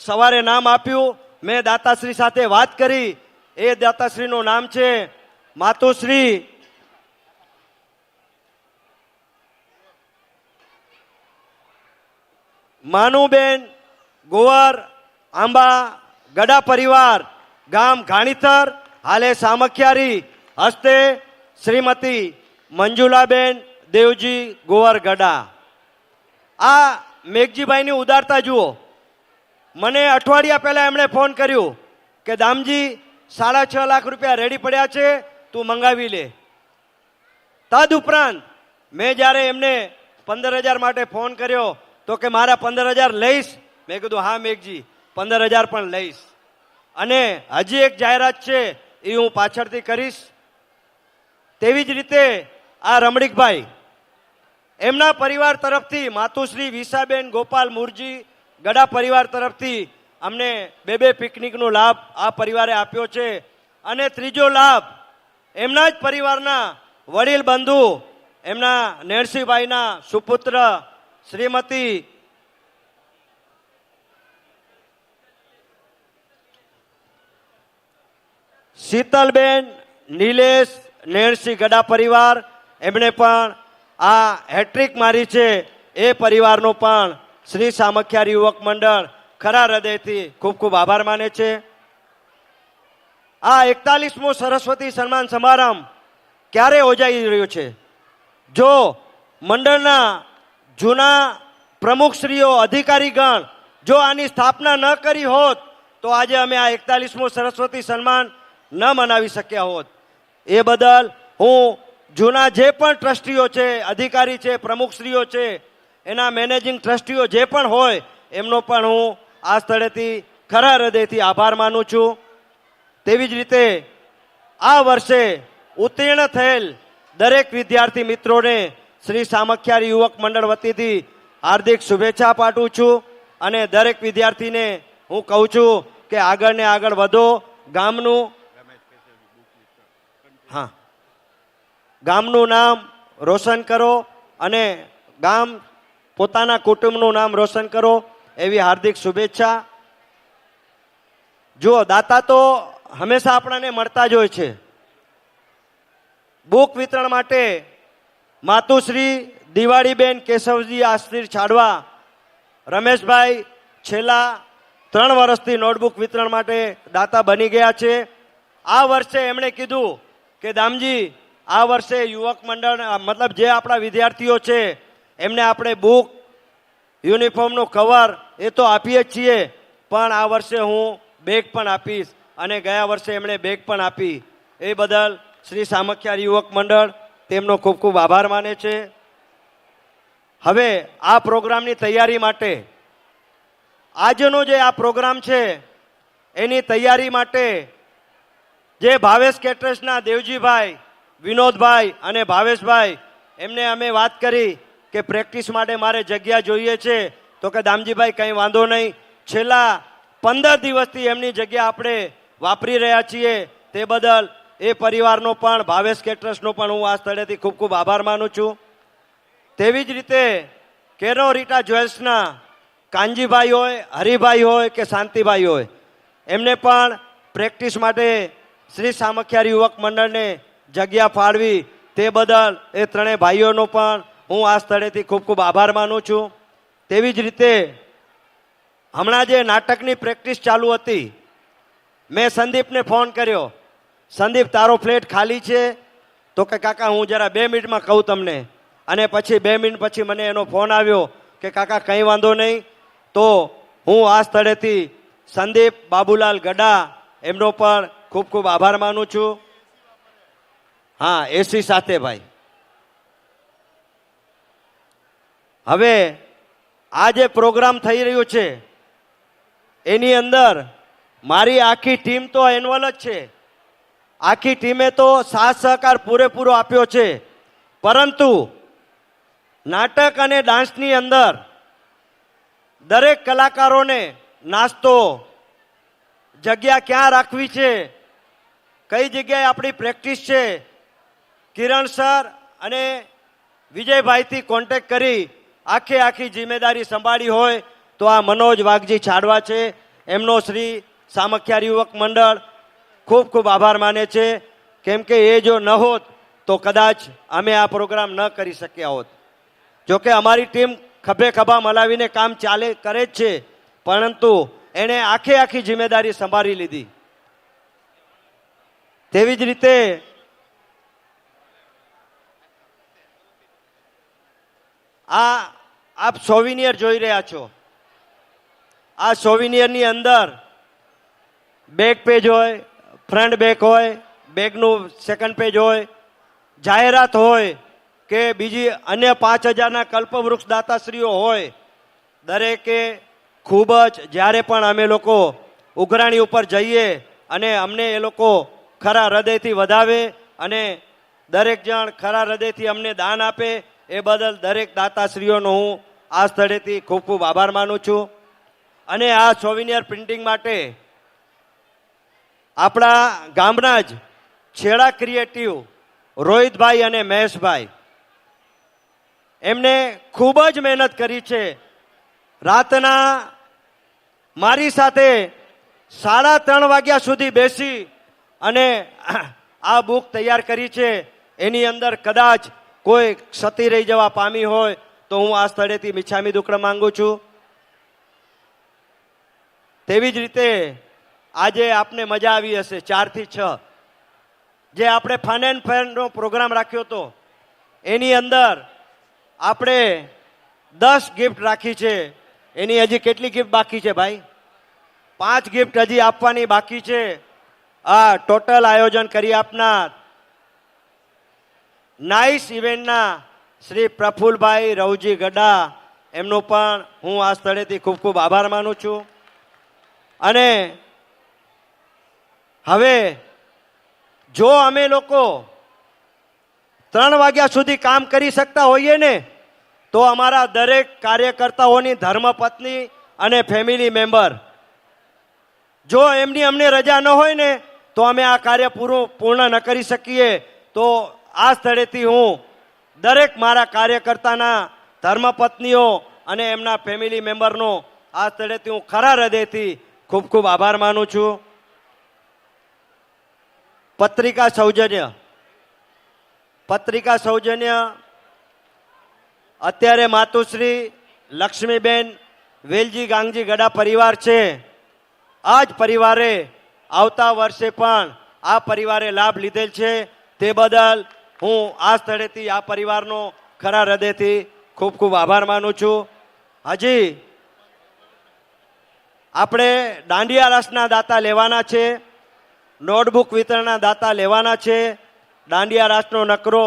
સવારે નામ આપ્યું. મેં દાતાશ્રી સાથે વાત કરી. એ દાતાશ્રીનું નામ છે માતુશ્રી માનુબેન ગોવર આંબા ગડા પરિવાર, ગામ ઘાણીથર, હાલે સામખિયારી, હસ્તે શ્રીમતી મંજુલાબેન દેવજી ગોવર ગડા. આ મેઘજીભાઈની ઉદારતા જુઓ. મને અઠવાડિયા પહેલા એમણે ફોન કર્યું કે દામજી 6.5 લાખ રૂપિયા રેડી પડ્યા છે, તું મંગાવી લે. તદ ઉપરાંત મેં જ્યારે એમને 15,000 માટે ફોન કર્યો તો કે મારા 15,000 લઈશ. મેં કીધું હા મેઘજી 15,000 પણ લઈશ. અને હજી એક જાહેરાત છે એ હું પાછળથી કરીશ. તેવી જ રીતે આ રમણીકભાઈ એમના પરિવાર તરફથી માતુશ્રી વિસાબેન ગોપાલ મુરજી ગડા પરિવાર તરફથી અમને 2 પિકનિકનો લાભ આ પરિવારે આપ્યો છે. અને ત્રીજો લાભ એમના જ પરિવારના વડીલ બંધુ એમના નેણસીભાઈના સુપુત્ર શ્રીમતી શીતલબેન નિલેશ નેણસી ગડા પરિવાર, એમણે પણ આ હેટ્રિક મારી છે. એ પરિવારનો પણ શ્રી સામખિયારી યુવક મંડળ ખરા હૃદયથી ખૂબ ખૂબ આભાર માને છે. આ 41મો સરસ્વતી સન્માન સમારંભ ક્યારે યોજાઈ રહ્યો છે? જો મંડળના જૂના પ્રમુખશ્રીઓ અધિકારીગણ જો આની સ્થાપના ન કરી હોત તો આજે અમે આ 41મો સરસ્વતી સન્માન ન મનાવી શક્યા હોત. એ બદલ હું જૂના જે પણ ટ્રસ્ટીઓ છે, અધિકારી છે, પ્રમુખશ્રીઓ છે, એના મેનેજિંગ ટ્રસ્ટીઓ જે પણ હોય એમનો પણ હું આ સ્થળેથી ખરા હૃદયથી આભાર માનું છું. તેવી જ રીતે આ વર્ષે ઉત્તીર્ણ થયેલ દરેક વિદ્યાર્થી મિત્રોને શ્રી સામખિયારી યુવક મંડળ વતીથી હાર્દિક શુભેચ્છા પાઠવું છું. અને દરેક વિદ્યાર્થીને હું કહું છું કે આગળ ને આગળ વધો. ગામનું નામ રોશન કરો અને ગામ પોતાના કુટુંબનું નામ રોશન કરો એવી હાર્દિક શુભેચ્છા. જુઓ, દાતા તો હંમેશા આપણને મળતા જ હોય છે. બુક વિતરણ માટે માતુશ્રી દિવાળીબેન કેશવજી આશ્રી છાડવા, રમેશભાઈ છેલ્લા 3 વર્ષથી નોટબુક વિતરણ માટે દાતા બની ગયા છે. આ વર્ષે એમણે કીધું કે દામજી આ વર્ષે યુવક મંડળ મતલબ જે આપણા વિદ્યાર્થીઓ છે એમને આપણે બુક, યુનિફોર્મનું કવર એ તો આપીએ જ છીએ, પણ આ વર્ષે હું બેગ પણ આપીશ. અને ગયા વર્ષે એમણે બેગ પણ આપી. એ બદલ શ્રી સામખિયારી યુવક મંડળ તેમનો ખૂબ ખૂબ આભાર માને છે. હવે આ પ્રોગ્રામની તૈયારી માટે આજનો જે આ પ્રોગ્રામ છે એની તૈયારી માટે જે ભાવેશ કેટરર્સના દેવજીભાઈ, વિનોદભાઈ અને ભાવેશભાઈ એમને અમે વાત કરી કે પ્રેક્ટિસ માટે મારે જગ્યા જોઈએ છે. તો કે દામજીભાઈ કંઈ વાંધો નહીં, છેલ્લા 15 દિવસથી એમની જગ્યા આપણે વાપરી રહ્યા છીએ. તે બદલ એ પરિવારનો પણ, ભાવેશ કેટરર્સનો પણ હું આ સ્થળેથી ખૂબ ખૂબ આભાર માનું છું. તેવી જ રીતે કેરો રીટા જ્વેલ્સના કાનજીભાઈ હોય, હરિભાઈ હોય કે શાંતિભાઈ હોય, એમને પણ પ્રેક્ટિસ માટે શ્રી સામખિયારી યુવક મંડળને જગ્યા ફાળવી. તે બદલ એ ત્રણેય ભાઈઓનો પણ હું આ સ્થળેથી ખૂબ ખૂબ આભાર માનું છું. તેવી જ રીતે હમણાં જે નાટકની પ્રેક્ટિસ ચાલુ હતી, મેં સંદીપને ફોન કર્યો, સંદીપ તારો ફ્લેટ ખાલી છે? તો કે કાકા હું જરા 2 મિનિટમાં કહું તમને. અને પછી 2 મિનિટ પછી મને એનો ફોન આવ્યો કે કાકા કંઈ વાંધો નહીં. તો હું આ સ્થળેથી સંદીપ બાબુલાલ ગડા એમનો પણ ખૂબ ખૂબ આભાર માનું છું. હા, એસી સાથે ભાઈ. હવે આ જે પ્રોગ્રામ થઈ રહ્યો છે એની અંદર મારી આખી ટીમ તો એન્વોલ જ છે. આખી ટીમે તો સાથ સહકાર પૂરેપૂરો આપ્યો છે. પરંતુ નાટક અને ડાન્સની અંદર દરેક કલાકારોને નાસ્તો, જગ્યા ક્યાં રાખવી છે કઈ જગ્યાએ આપણી પ્રેક્ટિસ છે, કિરણ સર અને વિજયભાઈથી કોન્ટેક્ટ કરી આખી જિમ્મેદારી સંભાળી હોય તો આ મનોજ વાઘજી છાડવા છે, એમનો શ્રી સામખિયારી યુવક મંડળ ખૂબ ખૂબ આભાર માને છે, કેમ કે એ જો ન હોત તો કદાચ અમે આ પ્રોગ્રામ ન કરી શક્યા હોત. જોકે અમારી ટીમ ખભે ખભા મલાવીને કામ કરે જ છે, પરંતુ એણે આખી જિમ્મેદારી સંભાળી લીધી. તેવી જ રીતે આપ સોવિનિયર જોઈ રહ્યા છો. આ સોવિનિયરની અંદર બેક પેજ હોય, ફ્રન્ટ બેક હોય, બેગનું સેકન્ડ પેજ હોય, જાહેરાત હોય કે બીજી અન્ય 5000ના કલ્પવૃક્ષ દાતાશ્રીઓ હોય, દરેકે ખૂબ જ જ્યારે પણ અમે લોકો ઉઘરાણી ઉપર જઈએ અને અમને એ લોકો ખરા હૃદયથી વધાવે અને દરેક જણ ખરા હૃદયથી અમને દાન આપે, એ બદલ દરેક દાતાશ્રીઓનો હું આ સ્થળેથી ખૂબ ખૂબ આભાર માનું છું. અને આ સોવિનિયર પ્રિન્ટિંગ માટે આપણા ગામના જ છેડા ક્રિએટિવ રોહિતભાઈ અને મહેશભાઈ, એમને ખૂબ જ મહેનત કરી છે. રાતના મારી સાથે 3:30 વાગ્યા સુધી બેસી અને આ બુક તૈયાર કરી છે. એની અંદર કદાચ કોઈ ક્ષતિ રહી જવા પામી હોય તો હું આ સ્થળેથી મિચ્છામી દુક્કડમ માંગુ છું. તેવી જ રીતે આજે આપને મજા આવી હશે. 4 થી 6 જે આપણે ફન એન્ડ ફેરનો પ્રોગ્રામ રાખ્યો હતો, એની અંદર આપણે 10 ગિફ્ટ રાખી છે. એની હજી કેટલી ગિફ્ટ બાકી છે ભાઈ? 5 ગિફ્ટ હજી આપવાની બાકી છે. આ ટોટલ આયોજન કરી આપનાર નાઇસ ઇવેન્ટના શ્રી પ્રફુલભાઈ રવજી ગડા, એમનો પણ હું આ સ્થળેથી ખૂબ ખૂબ આભાર માનું છું. અને હવે જો અમે લોકો 3 વાગ્યા સુધી કામ કરી શકતા હોઈએ ને, તો અમારા દરેક કાર્યકર્તાઓની ધર્મપત્ની અને ફેમિલી મેમ્બર, જો એમની અમને રજા ન હોય ને તો અમે આ કાર્ય પૂર્ણ ન કરી શકીએ. તો આ સ્થળેથી હું દરેક મારા કાર્યકર્તાના ધર્મપત્નીઓ અને એમના ફેમિલી મેમ્બરનો આ સ્થળેથી હું ખરા હૃદયથી ખૂબ ખૂબ આભાર માનું છું. પત્રિકા સૌજન્ય અત્યારે માતુશ્રી લક્ષ્મીબેન વેલજી ગાંગજી ગડા પરિવાર છે. આ જ પરિવારે આવતા વર્ષે પણ આ પરિવારે લાભ લીધેલ છે. તે બદલ હું આ સ્થળેથી આ પરિવારનો ખરા હૃદયથી ખૂબ ખૂબ આભાર માનું છું. હજી આપણે દાંડિયા રાસના દાતા લેવાના છે, નોટબુક વિતરણના દાતા લેવાના છે. દાંડિયા રાસનો નકરો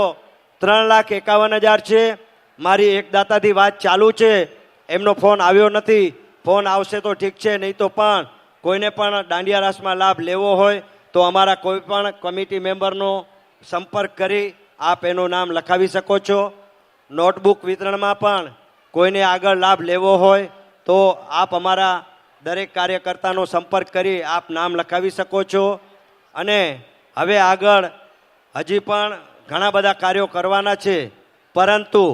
3,51,000 છે. મારી એક દાતાથી વાત ચાલુ છે, એમનો ફોન આવ્યો નથી. ફોન આવશે તો ઠીક છે, નહીં તો પણ કોઈને પણ દાંડિયા રાસમાં લાભ લેવો હોય તો અમારા કોઈ પણ કમિટી મેમ્બરનો સંપર્ક કરી આપ એનું નામ લખાવી શકો છો. નોટબુક વિતરણમાં પણ કોઈને આગળ લાભ લેવો હોય તો આપ અમારા દરેક કાર્યકર્તાનો સંપર્ક કરી આપ નામ લખાવી શકો છો. અને હવે આગળ હજી પણ ઘણા બધા કાર્યો કરવાના છે, પરંતુ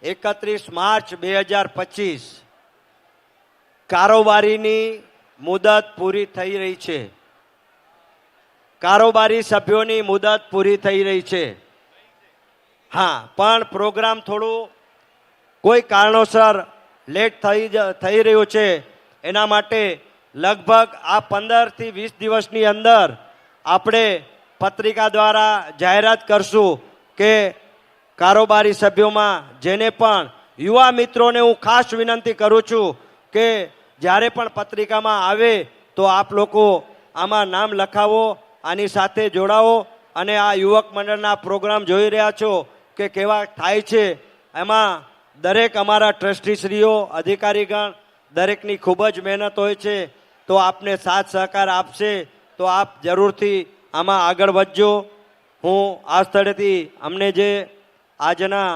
31 માર્ચ 2025 કારોબારીની મુદત પૂરી થઈ રહી છે. કારોબારી સભ્યોની મુદત પૂરી થઈ રહી છે. હા, પણ પ્રોગ્રામ થોડું કોઈ કારણોસર લેટ થઈ રહ્યું છે. એના માટે લગભગ આ 15 થી 20 દિવસની અંદર આપણે પત્રિકા દ્વારા જાહેરાત કરશું કે કારોબારી સભ્યોમાં જેને પણ યુવા મિત્રોને હું ખાસ વિનંતી કરું છું કે જ્યારે પણ પત્રિકામાં આવે તો આપ લોકો આમાં નામ લખાવો, આની સાથે જોડાવો. અને આ યુવક મંડળના પ્રોગ્રામ જોઈ રહ્યા છો કે કેવા થાય છે, એમાં દરેક અમારા ટ્રસ્ટીશ્રીઓ, અધિકારીગણ દરેકની ખૂબ જ મહેનત હોય છે. તો આપને સાથ સહકાર આપશે તો આપ જરૂરથી આમાં આગળ વધજો. હું આ સ્થળેથી અમને જે આજના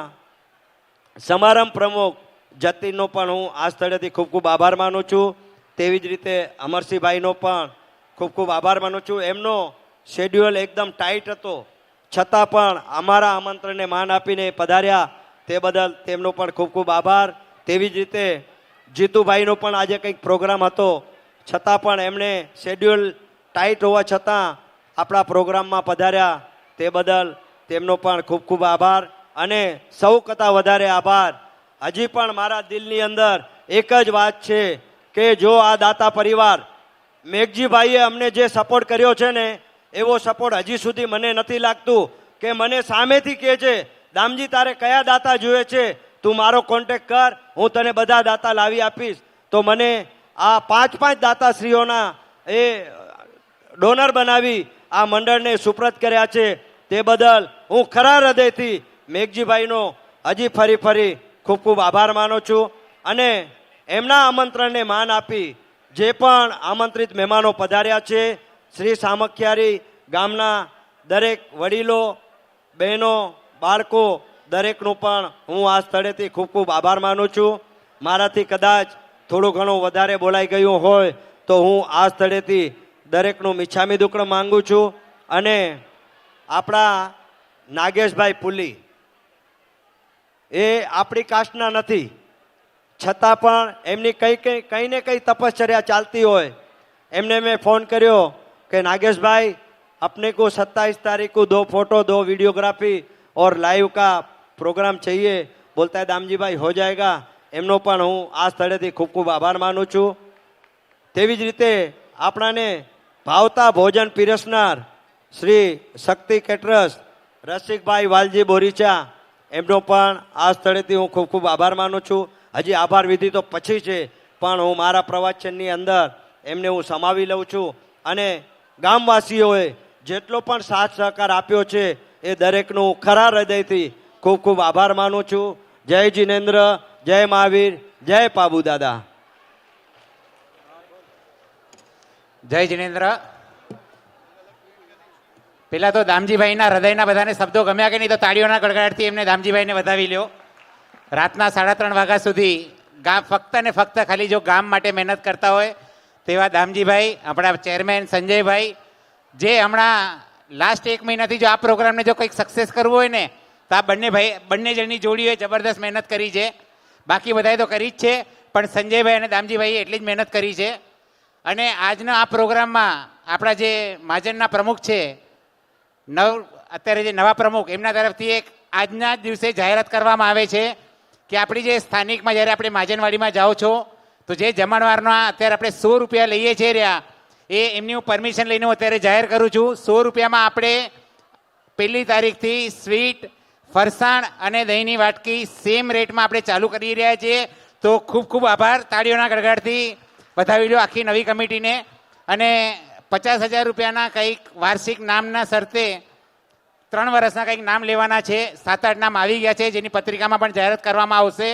સમારંભ પ્રમુખ જતીનનો પણ હું આ સ્થળેથી ખૂબ ખૂબ આભાર માનું છું. તેવી જ રીતે અમરસિંહભાઈનો પણ ખૂબ ખૂબ આભાર માનું છું. એમનો શેડ્યુલ એકદમ ટાઈટ હતો, છતાં પણ અમારા આમંત્રણને માન આપીને પધાર્યા તે બદલ તેમનો પણ ખૂબ ખૂબ આભાર. તેવી જ રીતે જીતુભાઈનો પણ આજે કંઈક પ્રોગ્રામ હતો, છતાં પણ એમણે શેડ્યુલ ટાઈટ હોવા છતાં આપણા પ્રોગ્રામમાં પધાર્યા તે બદલ તેમનો પણ ખૂબ ખૂબ આભાર. અને સૌ કરતાં વધારે આભાર હજી પણ મારા દિલની અંદર એક જ વાત છે કે જો આ દાતા પરિવાર મેઘજીભાઈએ અમને જે સપોર્ટ કર્યો છે ને એવો સપોર્ટ હજી સુધી મને નથી લાગતું કે મને સામેથી કહે છે દામજી તારે કયા દાતા જોઈએ છે, તું મારો કોન્ટેક્ટ કર, હું તને બધા દાતા લાવી આપીશ. તો મને આ 5 દાતાશ્રીઓના એ ડોનર બનાવી આ મંડળને સુપ્રત કર્યા છે તે બદલ હું ખરા હૃદયથી મેઘજીભાઈનો હજી ફરી ખૂબ ખૂબ આભાર માનું છું. અને એમના આમંત્રણને માન આપી જે પણ આમંત્રિત મહેમાનો પધાર્યા છે, શ્રી સામખિયારી ગામના દરેક વડીલો, બહેનો, બાળકો દરેકનું પણ હું આ સ્થળેથી ખૂબ ખૂબ આભાર માનું છું. મારાથી કદાચ થોડું ઘણું વધારે બોલાઈ ગયું હોય તો હું આ સ્થળેથી દરેકનું મિચ્છામી દુક્કડમ માંગુ છું. અને આપણા નાગેશભાઈ પુલી એ આપણી કાસ્ટના નથી, છતાં પણ એમની કંઈ ને કંઈ તપશ્ચર્યા ચાલતી હોય. એમને મેં ફોન કર્યો કે नागेश अपने को 27 तारीख को 2 फोटो 2 वीडियोग्राफी और लाइव का प्रोग्राम चाहिए. बोलता है दामजी भाई हो जाएगा. એમનો પણ હું આ સ્થળેથી ખૂબ ખૂબ આભાર માનું છું. તેવી જ રીતે આપણાને ભાવતા ભોજન પીરસનાર શ્રી શક્તિ કેટરર્સ રસિકભાઈ વાલજી બોરીચા, એમનો પણ આ સ્થળેથી હું ખૂબ ખૂબ આભાર માનું છું. હજી આભાર વિધિ તો પછી છે, પણ હું મારા પ્રવચનની અંદર એમને હું સમાવી લઉં છું. અને ગામવાસીઓએ જેટલો પણ સાથ સહકાર આપ્યો છે એ દરેકનું ખરા હૃદયથી ખૂબ ખૂબ આભાર માનું છું. જય જિનેન્દ્ર, જય મહાવીર, જય પાબુ દાદા. જય જિનેન્દ્ર. પેલા તો દામજીભાઈના હૃદયના બધાને શબ્દો ગમ્યા કે નહીં, તો તાળીઓના ગડગડાટથી એમને દામજીભાઈને વધાવી લ્યો. રાતના 3:30 વાગ્યા સુધી ગામ ફક્ત ને ફક્ત ખાલી જો ગામ માટે મહેનત કરતા હોય તેવા દામજીભાઈ, આપણા ચેરમેન સંજયભાઈ, જે હમણાં લાસ્ટ 1 મહિનાથી જો આ પ્રોગ્રામને જો કંઈક સક્સેસ કરવું હોય ને તો આ બંને જણની જોડીઓએ જબરદસ્ત મહેનત કરી છે. બાકી બધાએ તો કરી જ છે, પણ સંજયભાઈ અને દામજીભાઈએ એટલી જ મહેનત કરી છે. અને આજના આ પ્રોગ્રામમાં આપણા જે મહાજનના પ્રમુખ છે, અત્યારે જે નવા પ્રમુખ, એમના તરફથી એક આજના જ દિવસે જાહેરાત કરવામાં આવે છે કે આપણી જે સ્થાનિકમાં જ્યારે આપણે મહાજનવાડીમાં જાઓ છો તો જે જમણવારના અત્યારે આપણે 100 રૂપિયા લઈએ છીએ રહ્યા, એ એમની હું પરમિશન લઈને હું અત્યારે જાહેર કરું છું. 100 રૂપિયામાં આપણે 1લી તારીખથી સ્વીટ, ફરસાણ અને દહીંની વાટકી સેમ રેટમાં આપણે ચાલુ કરી રહ્યા છીએ. તો ખૂબ ખૂબ આભાર, તાળીઓના ગડગડાટથી વધાવી લો આખી નવી કમિટીને. અને 50,000 રૂપિયાના કંઈક વાર્ષિક નામના શરતે 3 વર્ષના કંઈક નામ લેવાના છે. 7-8 નામ આવી ગયા છે, જેની પત્રિકામાં પણ જાહેરાત કરવામાં આવશે.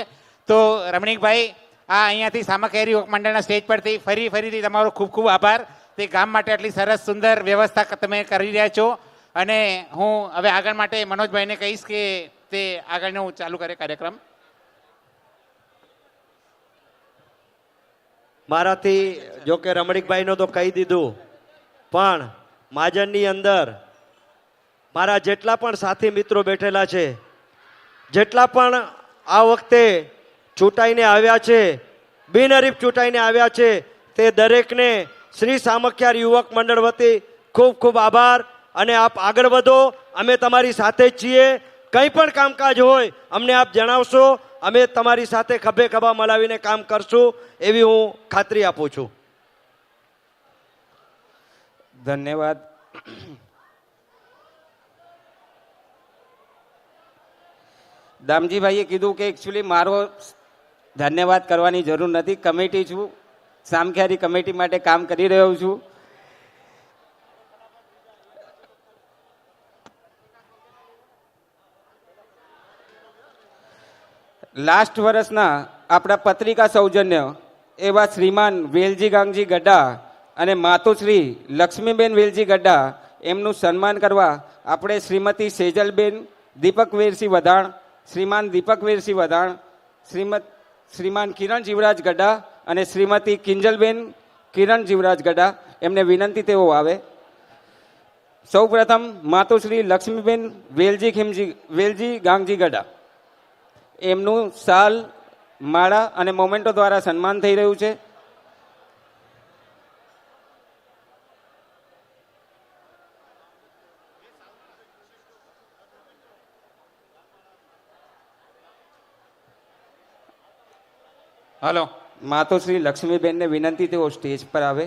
તો રમણીકભાઈ, આ અહીંયાથી સામખિયારી યુવક મંડળના સ્ટેજ પરથી ફરીથી તમારો ખૂબ ખૂબ આભાર. તે ગામ માટે આટલી સરસ સુંદર વ્યવસ્થા તમે કરી રહ્યા છો. અને હું હવે આગળ માટે મનોજભાઈને કહીશ કે તે આગળનું ચાલુ કરે કાર્યક્રમ. મારાથી જો કે રમણીકભાઈનો તો કહી દીધું, પણ મહાજનની અંદર મારા જેટલા પણ સાથી મિત્રો બેઠેલા છે, જેટલા પણ આ વખતે ચૂંટાઈને આવ્યા છે, બિનહરીફ ચૂંટાઈને આવ્યા છે, તે દરેકને શ્રી સામખિયાર યુવક મંડળ વતી ખૂબ ખૂબ આભાર. અને આપ આગળ વધો, અમે તમારી સાથે જ છીએ. કંઈ પણ કામકાજ હોય અમને આપ જણાવશો, અમે તમારી સાથે ખભે ખભા મલાવીને કામ કરશું એવી હું ખાતરી આપું છું. ધન્યવાદ. દામજીભાઈએ કીધું કે એકચ્યુઅલી મારો ધન્યવાદ કરવાની જરૂર નથી, કમિટી છું, સામખિયારી કમિટી માટે કામ કરી રહ્યો છું. લાસ્ટ વર્ષના આપણા પત્રિકા સૌજન્ય એવા શ્રીમાન વેલજી ગાંગજી ગઢા અને માતુશ્રી લક્ષ્મીબેન વેલજી ગઢા, એમનું સન્માન કરવા આપણે શ્રીમતી સેજલબેન દીપકવેરસિંહ વધાણ, શ્રીમાન દીપકવેરસિંહ વધાણ, શ્રીમાન કિરણ જીવરાજ ગઢા અને શ્રીમતી કિંજલબેન કિરણ જીવરાજ ગઢા, એમને વિનંતી તેઓ આવે. સૌ પ્રથમ માતુશ્રી લક્ષ્મીબેન વેલજી ગાંગજી ગડા, એમનું સાલ, માળા અને મોમેન્ટો દ્વારા સન્માન થઈ રહ્યું છે. હલો, માતુશ્રી લક્ષ્મીબેનને વિનંતી તેઓ સ્ટેજ પર આવે.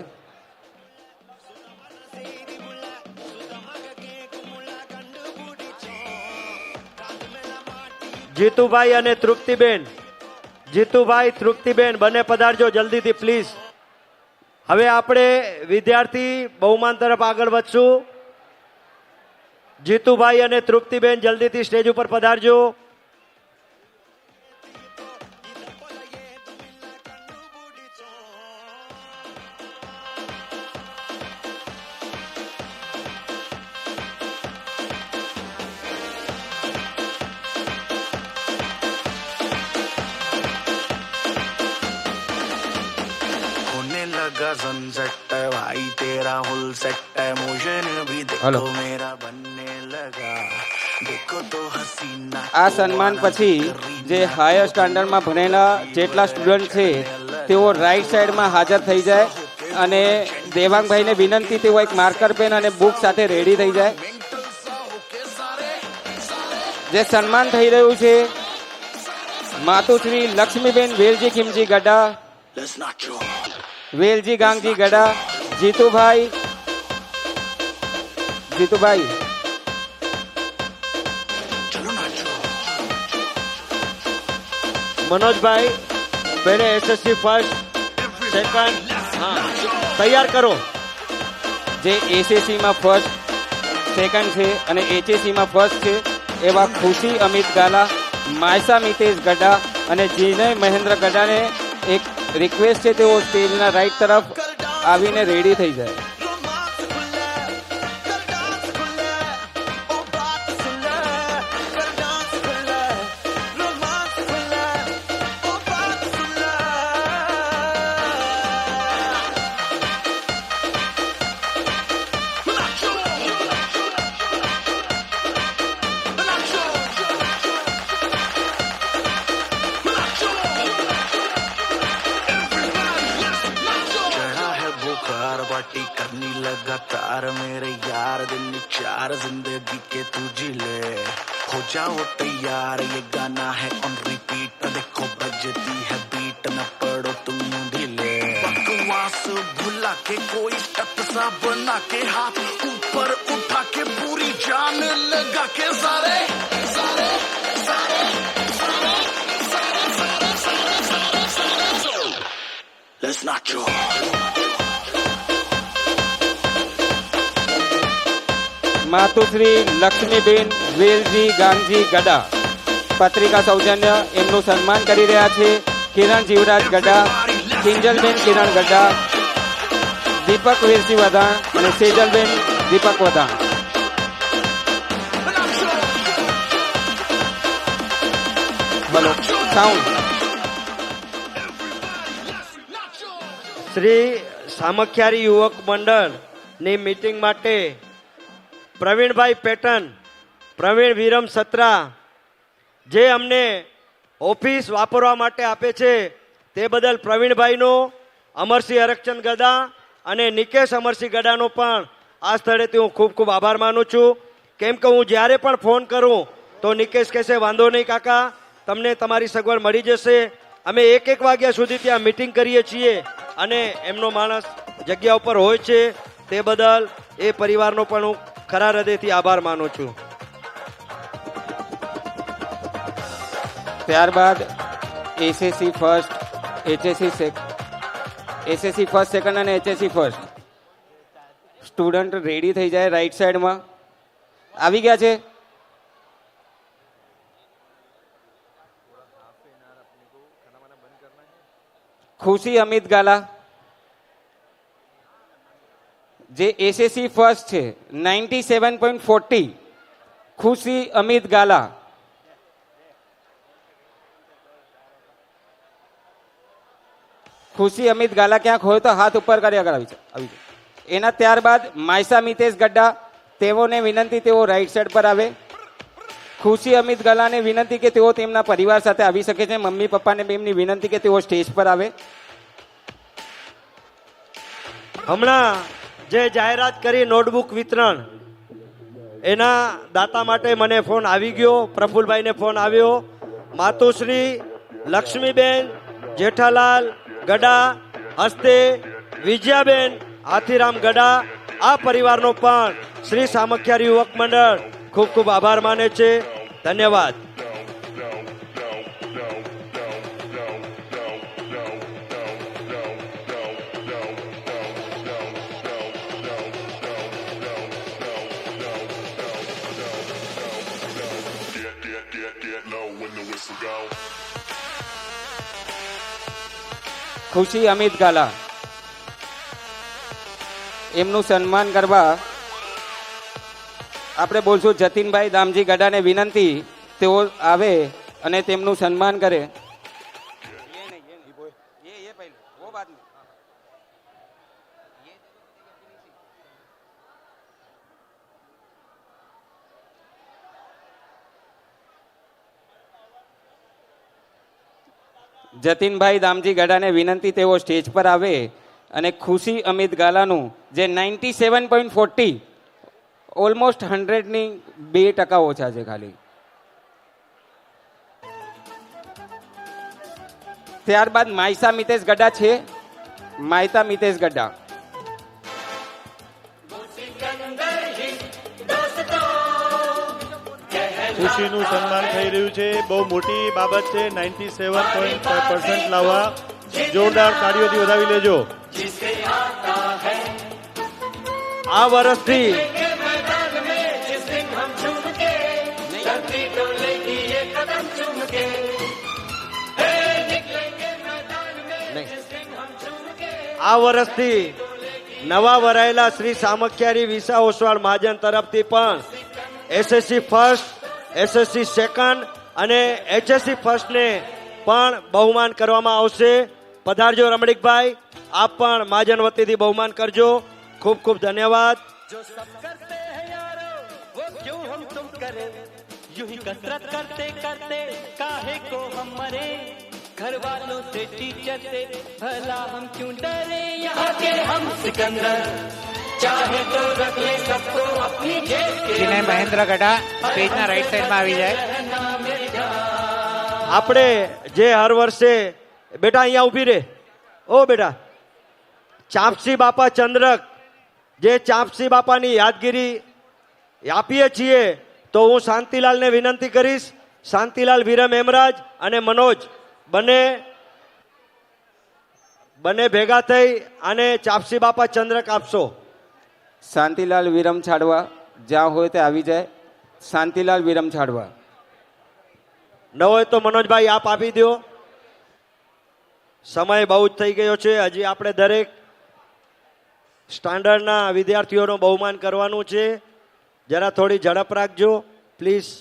જીતુભાઈ અને તૃપ્તિબેન, જીતુભાઈ તૃપ્તિબેન બંને પધારજો જલ્દીથી પ્લીઝ. હવે આપણે વિદ્યાર્થી બહુમાન તરફ આગળ વધશું. જીતુભાઈ અને તૃપ્તિબેન જલ્દીથી સ્ટેજ ઉપર પધારજો. होने लगा सनसेट भाई तेरा हुल सेट मोशन भी हेलो। देखो मेरा बनने लगा देखो तो हसीना આ સન્માન પછી જે હાયર સ્ટાન્ડર્ડમાં ભણેલા જેટલા સ્ટુડન્ટ છે તેઓ રાઈટ સાઈડમાં હાજર થઈ જાય અને દેવાંગભાઈને વિનંતી તેઓ એક માર્કર પેન અને બુક સાથે રેડી થઈ જાય. જે સન્માન થઈ રહ્યું છે માતુશ્રી Laxmiben Velji Khimji Gada, Let's not show Velji Gangji Gada, Jitubhai चलो नाचो મનોજભાઈ પહેલે એસએસસી ફર્સ્ટ સેકન્ડ, હા તૈયાર કરો. જે એસએસસીમાં ફર્સ્ટ, સેકન્ડ છે અને એચએસસીમાં ફર્સ્ટ છે એવા ખુશી અમિત ગાલા, માયસા મિતેશ ગડા અને જીનય મહેન્દ્ર ગડાને એક રિક્વેસ્ટ છે તેઓ સ્ટેજના રાઈટ તરફ આવીને રેડી થઈ જાય. चढ़ा है बुखार पार्टी करनी लगातार मेरे यार दिन चार जिंदगी के तू जी ले हो जाओ तैयार ये गाना है ऑन रिपीट देखो बजती है बीट न पड़ो तुम ढीले बकवास भुला के कोई स्टेप सा बना के हाथ ऊपर उठा के पूरी जान लगा के सारे सारे सारे Let's not show માતુશ્રી Laxmiben Velji Gangji Gada પત્રિકા સૌજન્ય એમનું સન્માન કરી રહ્યા છે. કિરણ જીવરાજ ગડા, કિંજલબેન કિરણ ગડા, દીપક વેલજી વધાણ અને સેજલબેન દીપક વધાણ. બોલો સાઉન્ડ. શ્રી સામખિયારી યુવક મંડળની મીટિંગ માટે પ્રવીણભાઈ પેટન, પ્રવીણ વિરમ સત્રા જે અમને ઓફિસ વાપરવા માટે આપે છે તે બદલ પ્રવીણભાઈનો, અમરસિંહ હરકચંદ ગડા અને નિકેશ અમરસિંહ ગડાનો પણ આ સ્થળેથી હું ખૂબ ખૂબ આભાર માનું છું. કેમ કે હું જ્યારે પણ ફોન કરું તો નિકેશ કહેશે વાંધો નહીં કાકા, તમને તમારી સગવડ મળી જશે. અમે એક વાગ્યા સુધી ત્યાં મીટિંગ કરીએ છીએ અને એમનો માણસ જગ્યા ઉપર હોય છે. તે બદલ એ પરિવારનો પણ હું ખરા હૃદયથી આભાર માનું છું. ત્યારબાદ SSC first, SSC first second અને એચએસસી ફર્સ્ટ સ્ટુડન્ટ રેડી થઈ જાય. રાઈટ સાઈડમાં આવી ગયા છે. ખુશી અમિત ગાલા જે એસએસસી ફર્સ્ટ છે 97.40, ખુશી અમિત ગાલા. ખુશી અમિત ગાલા ક્યાંક હોય તો હાથ ઉપર કરી આગળ આવી જાય. એના ત્યારબાદ માયસા મિતેશ ગड्डा, તેઓને વિનંતી તેઓ રાઈટ સાઈડ પર આવે. ખુશી અમિત ગલાને વિનંતી કે તેઓ તેમના પરિવાર સાથે આવી શકે છે. મમ્મી પપ્પાને એમની વિનંતી કે તેઓ સ્ટેજ પર આવે. હમણાં જે જાહેરાત કરી નોટબુક વિતરણ, એના દાતા માટે મને ફોન આવી ગયો, પ્રફુલભાઈને ફોન આવ્યો. માતુશ્રી લક્ષ્મીબેન જેઠાલાલ ગડા હસ્તે વિજયાબેન હાથીરામ ગડા, આ પરિવારનો પણ શ્રી સામખિયારી યુવક મંડળ ખૂબ ખૂબ આભાર માને છે. ધન્યવાદ. ખુશી અમિત ગાલા, એમનું સન્માન કરવા આપણે બોલશું જતીનભાઈ દામજી ગડાને વિનંતી તેઓ આવે અને તેમનું સન્માન કરે. જતીનભાઈ દામજી ગડાને વિનંતી તેઓ સ્ટેજ પર આવે અને ખુશી અમિત ગાલાનું જે 97.40 ઓલમોસ્ટ 100ની 2% ઓછા છે ખાલી. ત્યારબાદ માયસા મિતેશ ગડા છે. માયતા મિતેશ ગડા. ખુશીનું સન્માન થઈ રહ્યું છે. બહુ મોટી બાબત છે. 97% લાવવા જોરદાર તાળીઓથી વધાવી લેજો. આ વર્ષથી નવા વરાયેલા શ્રી સામખિયારી વિસા ઓસવાળ મહાજન તરફથી પણ એસએસસી ફર્સ્ટ, એસએસસી સેકન્ડ અને એચએસસી ફર્સ્ટને પણ બહુમાન કરવામાં આવશે. પધારજો રમણીકભાઈ, આપ પણ મહાજન વતીથી બહુમાન કરજો. ખૂબ ખૂબ ધન્યવાદ. जो सब करते हैं यारो वो क्यों हम तुम करे, यूं ही कसरत करते करते काहे को हम मरे, घर वालों से टीचर से भला हम क्यों डरे, यहाँ के हम सिकंदर चाहे तो रख ले सबको अपनी जेब के વિનય મહેન્દ્ર ગડા સ્ટેજના રાઈટ સાઈડમાં આવી જાય. આપણે જે હર વર્ષે બેટા અહીંયા ઊભી રે, ઓ બેટા, ચાંપસી બાપા ચંદ્રક, જે ચાંપસી બાપાની યાદગીરી આપીએ છીએ, તો હું શાંતિલાલને વિનંતી કરીશ, શાંતિલાલ વિરમ હેમરાજ અને મનોજ બંને ભેગા થઈ અને ચાંપસી બાપા ચંદ્રક આપશો. શાંતિલાલ વિરમ છાડવા જ્યાં હોય તે આવી જાય. શાંતિલાલ વિરમ છાડવા. ન હોય તો મનોજભાઈ આપ આપી દો. સમય બહુ જ થઈ ગયો છે. હજી આપણે દરેક સ્ટાન્ડર્ડના વિદ્યાર્થીઓનું બહુમાન કરવાનું છે. જરા થોડી ઝડપ રાખજો પ્લીઝ.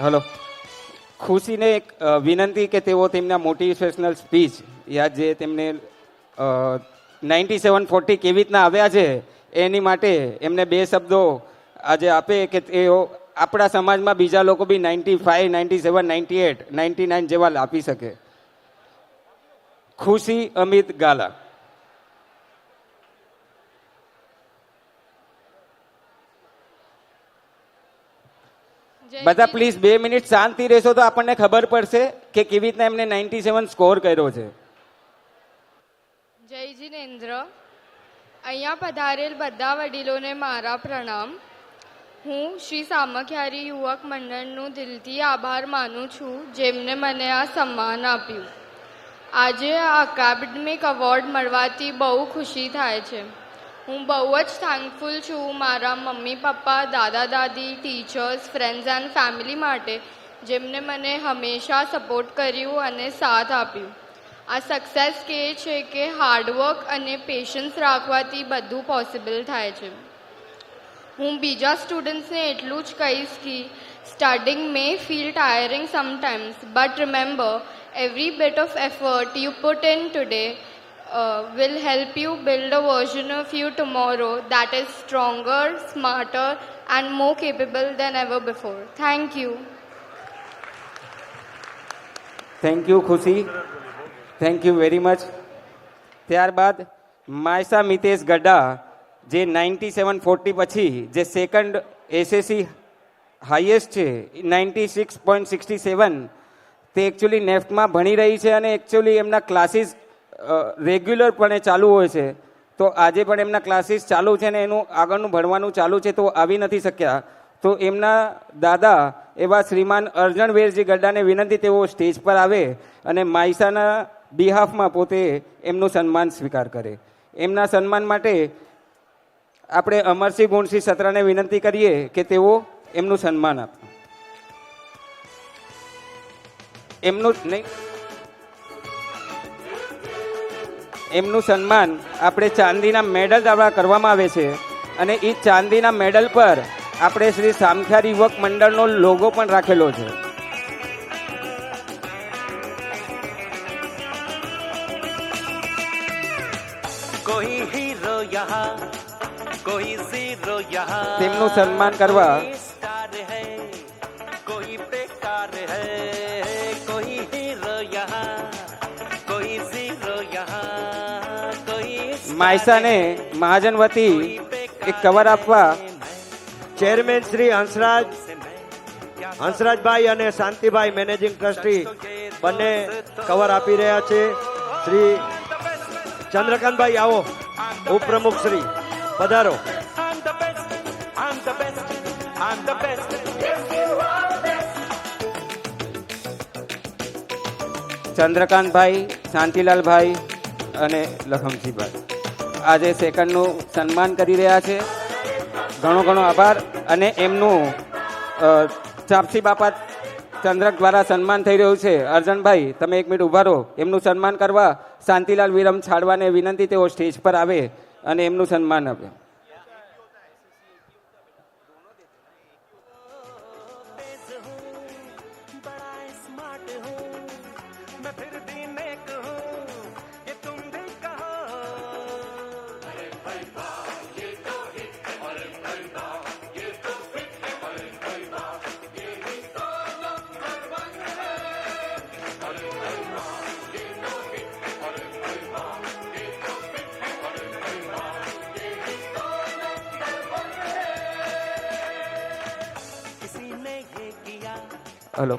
હલો. ખુશીને એક વિનંતી કે તેઓ તેમના મોટિવેશનલ સ્પીચ યા જે તેમને 9740 કેવી રીતના આવ્યા છે એની માટે એમને 2 શબ્દો આજે આપે કે તેઓ આપણા સમાજમાં બીજા લોકો બી 95, 97, 98, 99 જેવા આપી શકે. ખુશી અમિત ગાલા. બધા પ્લીઝ 2 મિનિટ શાંતિ રહેશો તો આપણને ખબર પડશે કે કેવી રીતના એમને 97 સ્કોર કર્યો છે. જય જિનેન્દ્ર. અહીંયા પધારેલ બધા વડીલોને મારા પ્રણામ. હું શ્રી સામખિયારી યુવક મંડળનું દિલથી આભાર માનું છું જેમને મને આ સન્માન આપ્યું. આજે આ એકેડેમિક એવોર્ડ મળવાથી બહુ ખુશી થાય છે. હું બહુ જ થેન્કફુલ છું મારા મમ્મી પપ્પા, દાદા દાદી, ટીચર્સ, ફ્રેન્ડ્સ એન્ડ ફેમિલી માટે જેમને મને હંમેશા સપોર્ટ કર્યું અને સાથ આપ્યું. આ સક્સેસ કહે છે કે હાર્ડવર્ક અને પેશન્સ રાખવાથી બધું પોસિબલ થાય છે. હું બીજા સ્ટુડન્ટ્સને એટલું જ કહીશ કે studying May feel ટાયરિંગ sometimes but remember every bit of effort you put in today will help you build a version of you tomorrow that is stronger, smarter and more capable than ever before. Thank you. Thank you ખુશી, thank you very much. ત્યારબાદ માયસા મિતેશ ગઢા, જે 9740 પછી જે second SSC highest છે 96.67, તે actually નેફ્ટમાં ભણી રહી છે અને એકચ્યુઅલી એમના ક્લાસીસ રેગ્યુલરપણે ચાલુ હોય છે. તો આજે પણ એમના ક્લાસીસ ચાલુ છે ને એનું આગળનું ભણવાનું ચાલુ છે, તો આવી નથી શક્યા. તો એમના દાદા એવા શ્રીમાન અર્જણવેરજી ગઢાને વિનંતી તેઓ સ્ટેજ પર આવે અને માયસાના બિહાફમાં પોતે એમનું સન્માન સ્વીકાર કરે. એમના સન્માન માટે આપણે અમરસિંહ ગુણસિંહ સત્રાને વિનંતી કરીએ કે તેઓ એમનું સન્માન આપે. એમનું સન્માન આપણે ચાંદીના મેડલ દ્વારા કરવામાં આવે છે અને એ ચાંદીના મેડલ પર આપણે શ્રી સામખિયારી યુવક મંડળનો લોગો પણ રાખેલો છે. કોઈ હીરો યહાં કોઈ ઝીરો યહાં તેમનું સન્માન કરવા સ્ટાર હૈ કોઈ બેકાર હૈ કોઈ હીરો યહાં કોઈ ઝીરો યહાં કોઈ માયસાને મહાજન વતી એક કવર આપવા ચેરમેન શ્રી હંસરાજભાઈ અને શાંતિભાઈ મેનેજિંગ ટ્રસ્ટી બંને કવર આપી રહ્યા છે. શ્રી ચંદ્રકાંતભાઈ આવો, ઉપપ્રમુખ શ્રી પધારો. ચંદ્રકાંતભાઈ, શાંતિલાલભાઈ અને લખમસિંહભાઈ આજે સેકન્ડનું સન્માન કરી રહ્યા છે. ઘણો ઘણો આભાર. અને એમનું ચાપસી બાપા ચંદ્રક દ્વારા સન્માન થઈ રહ્યું છે. અર્જણભાઈ તમે એક મિનિટ ઉભા રહો. એમનું સન્માન કરવા શાંતિલાલ વિરમ છાડવાને વિનંતી, તેઓ સ્ટેજ પર આવે અને એમનું સન્માન આપે. હલો.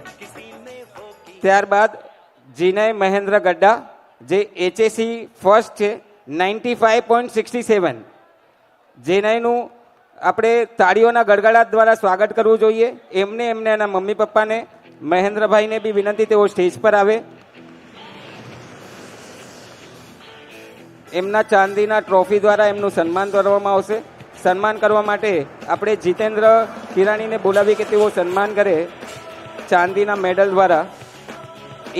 ત્યારબાદ જીનય મહેન્દ્ર ગઢા, જે એચએસસી ફર્સ્ટ છે 95.67. જીનયનું આપણે તાળીઓના ગડગડાટ દ્વારા સ્વાગત કરવું જોઈએ. એમને એના મમ્મી પપ્પાને મહેન્દ્રભાઈને બી વિનંતી તેઓ સ્ટેજ પર આવે. એમના ચાંદીના ટ્રોફી દ્વારા એમનું સન્માન કરવામાં આવશે. સન્માન કરવા માટે આપણે જીતેન્દ્ર કિરાણીને બોલાવી કે તેઓ સન્માન કરે ચાંદીના મેડલ દ્વારા.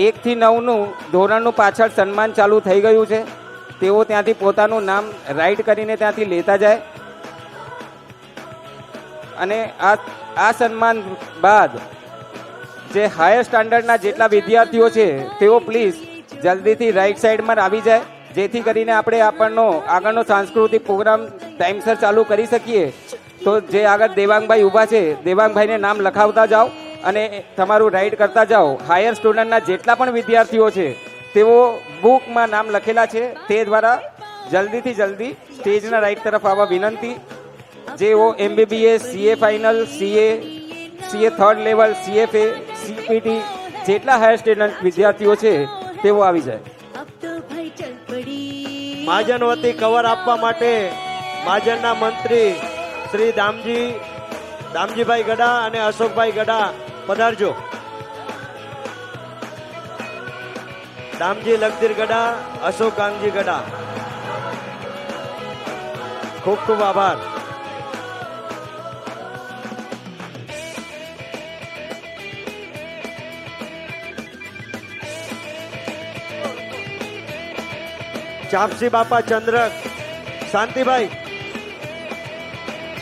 1 થી 9નું ધોરણનું પાછળ સન્માન ચાલુ થઈ ગયું છે. તેઓ ત્યાંથી પોતાનું નામ રાઇટ કરીને ત્યાંથી લેતા જાય. અને આ સન્માન બાદ જે હાયર સ્ટાન્ડર્ડના જેટલા વિદ્યાર્થીઓ છે તેઓ પ્લીઝ જલ્દીથી રાઈટ સાઈડમાં આવી જાય, જેથી કરીને આપણે આગળનો સાંસ્કૃતિક પ્રોગ્રામ ટાઈમસર ચાલુ કરી શકીએ. તો જે આગળ દેવાંગભાઈ ઊભા છે, દેવાંગભાઈને નામ લખાવતા જાઓ અને તમારું રાઈડ કરતા જાઓ. હાયર સ્ટુડન્ટના જેટલા પણ વિદ્યાર્થીઓ છે તેઓ બુકમાં નામ લખેલા છે, તે દ્વારા જલ્દીથી જલ્દી સ્ટેજના રાઈટ તરફ આવવા વિનંતી. જેઓ MBBS, CA final, CA third level, CFA, CPT જેટલા હાયર સ્ટુડન્ટ વિદ્યાર્થીઓ છે તેઓ આવી જાય. મહાજન વતી કવર આપવા માટે મહાજનના મંત્રી શ્રી દામજીભાઈ ગઢા અને અશોકભાઈ ગઢા પધારજો. દામજી લગધીર ગઢા, અશોક ગાંગજી ગઢા, ખૂબ ખૂબ આભાર. ચાપસી બાપા ચંદ્રક, શાંતિભાઈ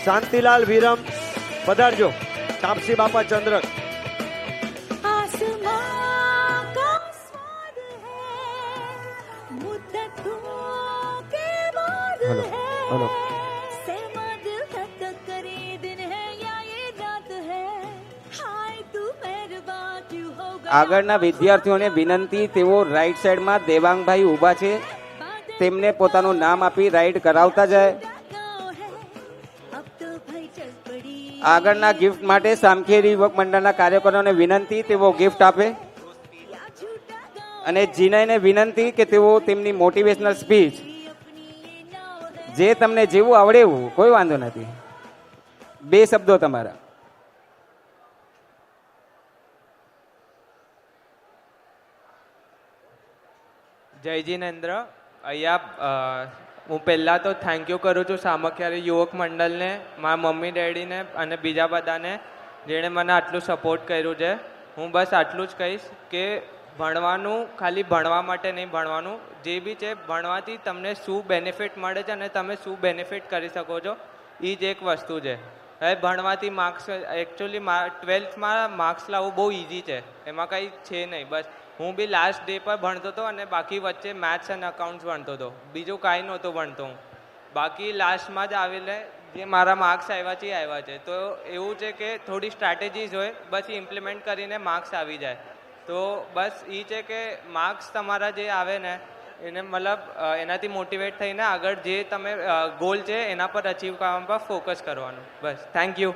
શાંતિલાલ વિરમ પધારજો. તાપસી બાપા ચંદ્રક. હલો હલો આગળના વિદ્યાર્થીઓને વિનંતી, તેઓ રાઈટ સાઈડમાં દેવાંગભાઈ ઊભા છે, તેમને પોતાનું નામ આપી રાઈડ કરાવતા જાય. આગળના ગિફ્ટ માટે સામખેરી યુવક મંડળના કાર્યકરોને વિનંતી, તેઓ ગિફ્ટ આપે. અને જીનાઈને વિનંતી કે તેઓ તેમની મોટિવેશનલ સ્પીચ, જે તમને જેવું આવડે એવું, કોઈ વાંધો નથી, 2 શબ્દો તમારા. જય જીનેન્દ્ર. અહીંયા હું પહેલાં તો થેન્ક યુ કરું છું સામખિયારી યુવક મંડળને, મારા મમ્મી ડેડીને અને બીજા બધાને જેણે મને આટલું સપોર્ટ કર્યું છે. હું બસ આટલું જ કહીશ કે ભણવાનું ખાલી ભણવા માટે નહીં ભણવાનું, જે બી છે ભણવાથી તમને શું બેનિફિટ મળે છે અને તમે શું બેનિફિટ કરી શકો છો, એ જ એક વસ્તુ છે. હવે ભણવાથી માર્ક્સ, એકચ્યુઅલી 12થમાં માર્ક્સ લાવવું બહુ ઇઝી છે, એમાં કંઈ છે નહીં. બસ હું બી લાસ્ટ ડે પર ભણતો હતો અને બાકી વચ્ચે મેથ્સ અને અકાઉન્ટ્સ ભણતો હતો, બીજું કાંઈ નહોતો ભણતો હું. બાકી લાસ્ટમાં જ આવેલે જે મારા માર્ક્સ આવ્યા છે એ આવ્યા છે. તો એવું છે કે થોડી સ્ટ્રેટેજીસ હોય, બસ ઇમ્પ્લિમેન્ટ કરીને માર્ક્સ આવી જાય. તો બસ એ છે કે માર્ક્સ તમારા જે આવે ને એને મતલબ એનાથી મોટિવેટ થઈને આગળ જે તમે ગોલ છે એના પર અચીવ કરવા પર ફોકસ કરવાનું. બસ થેન્ક યુ.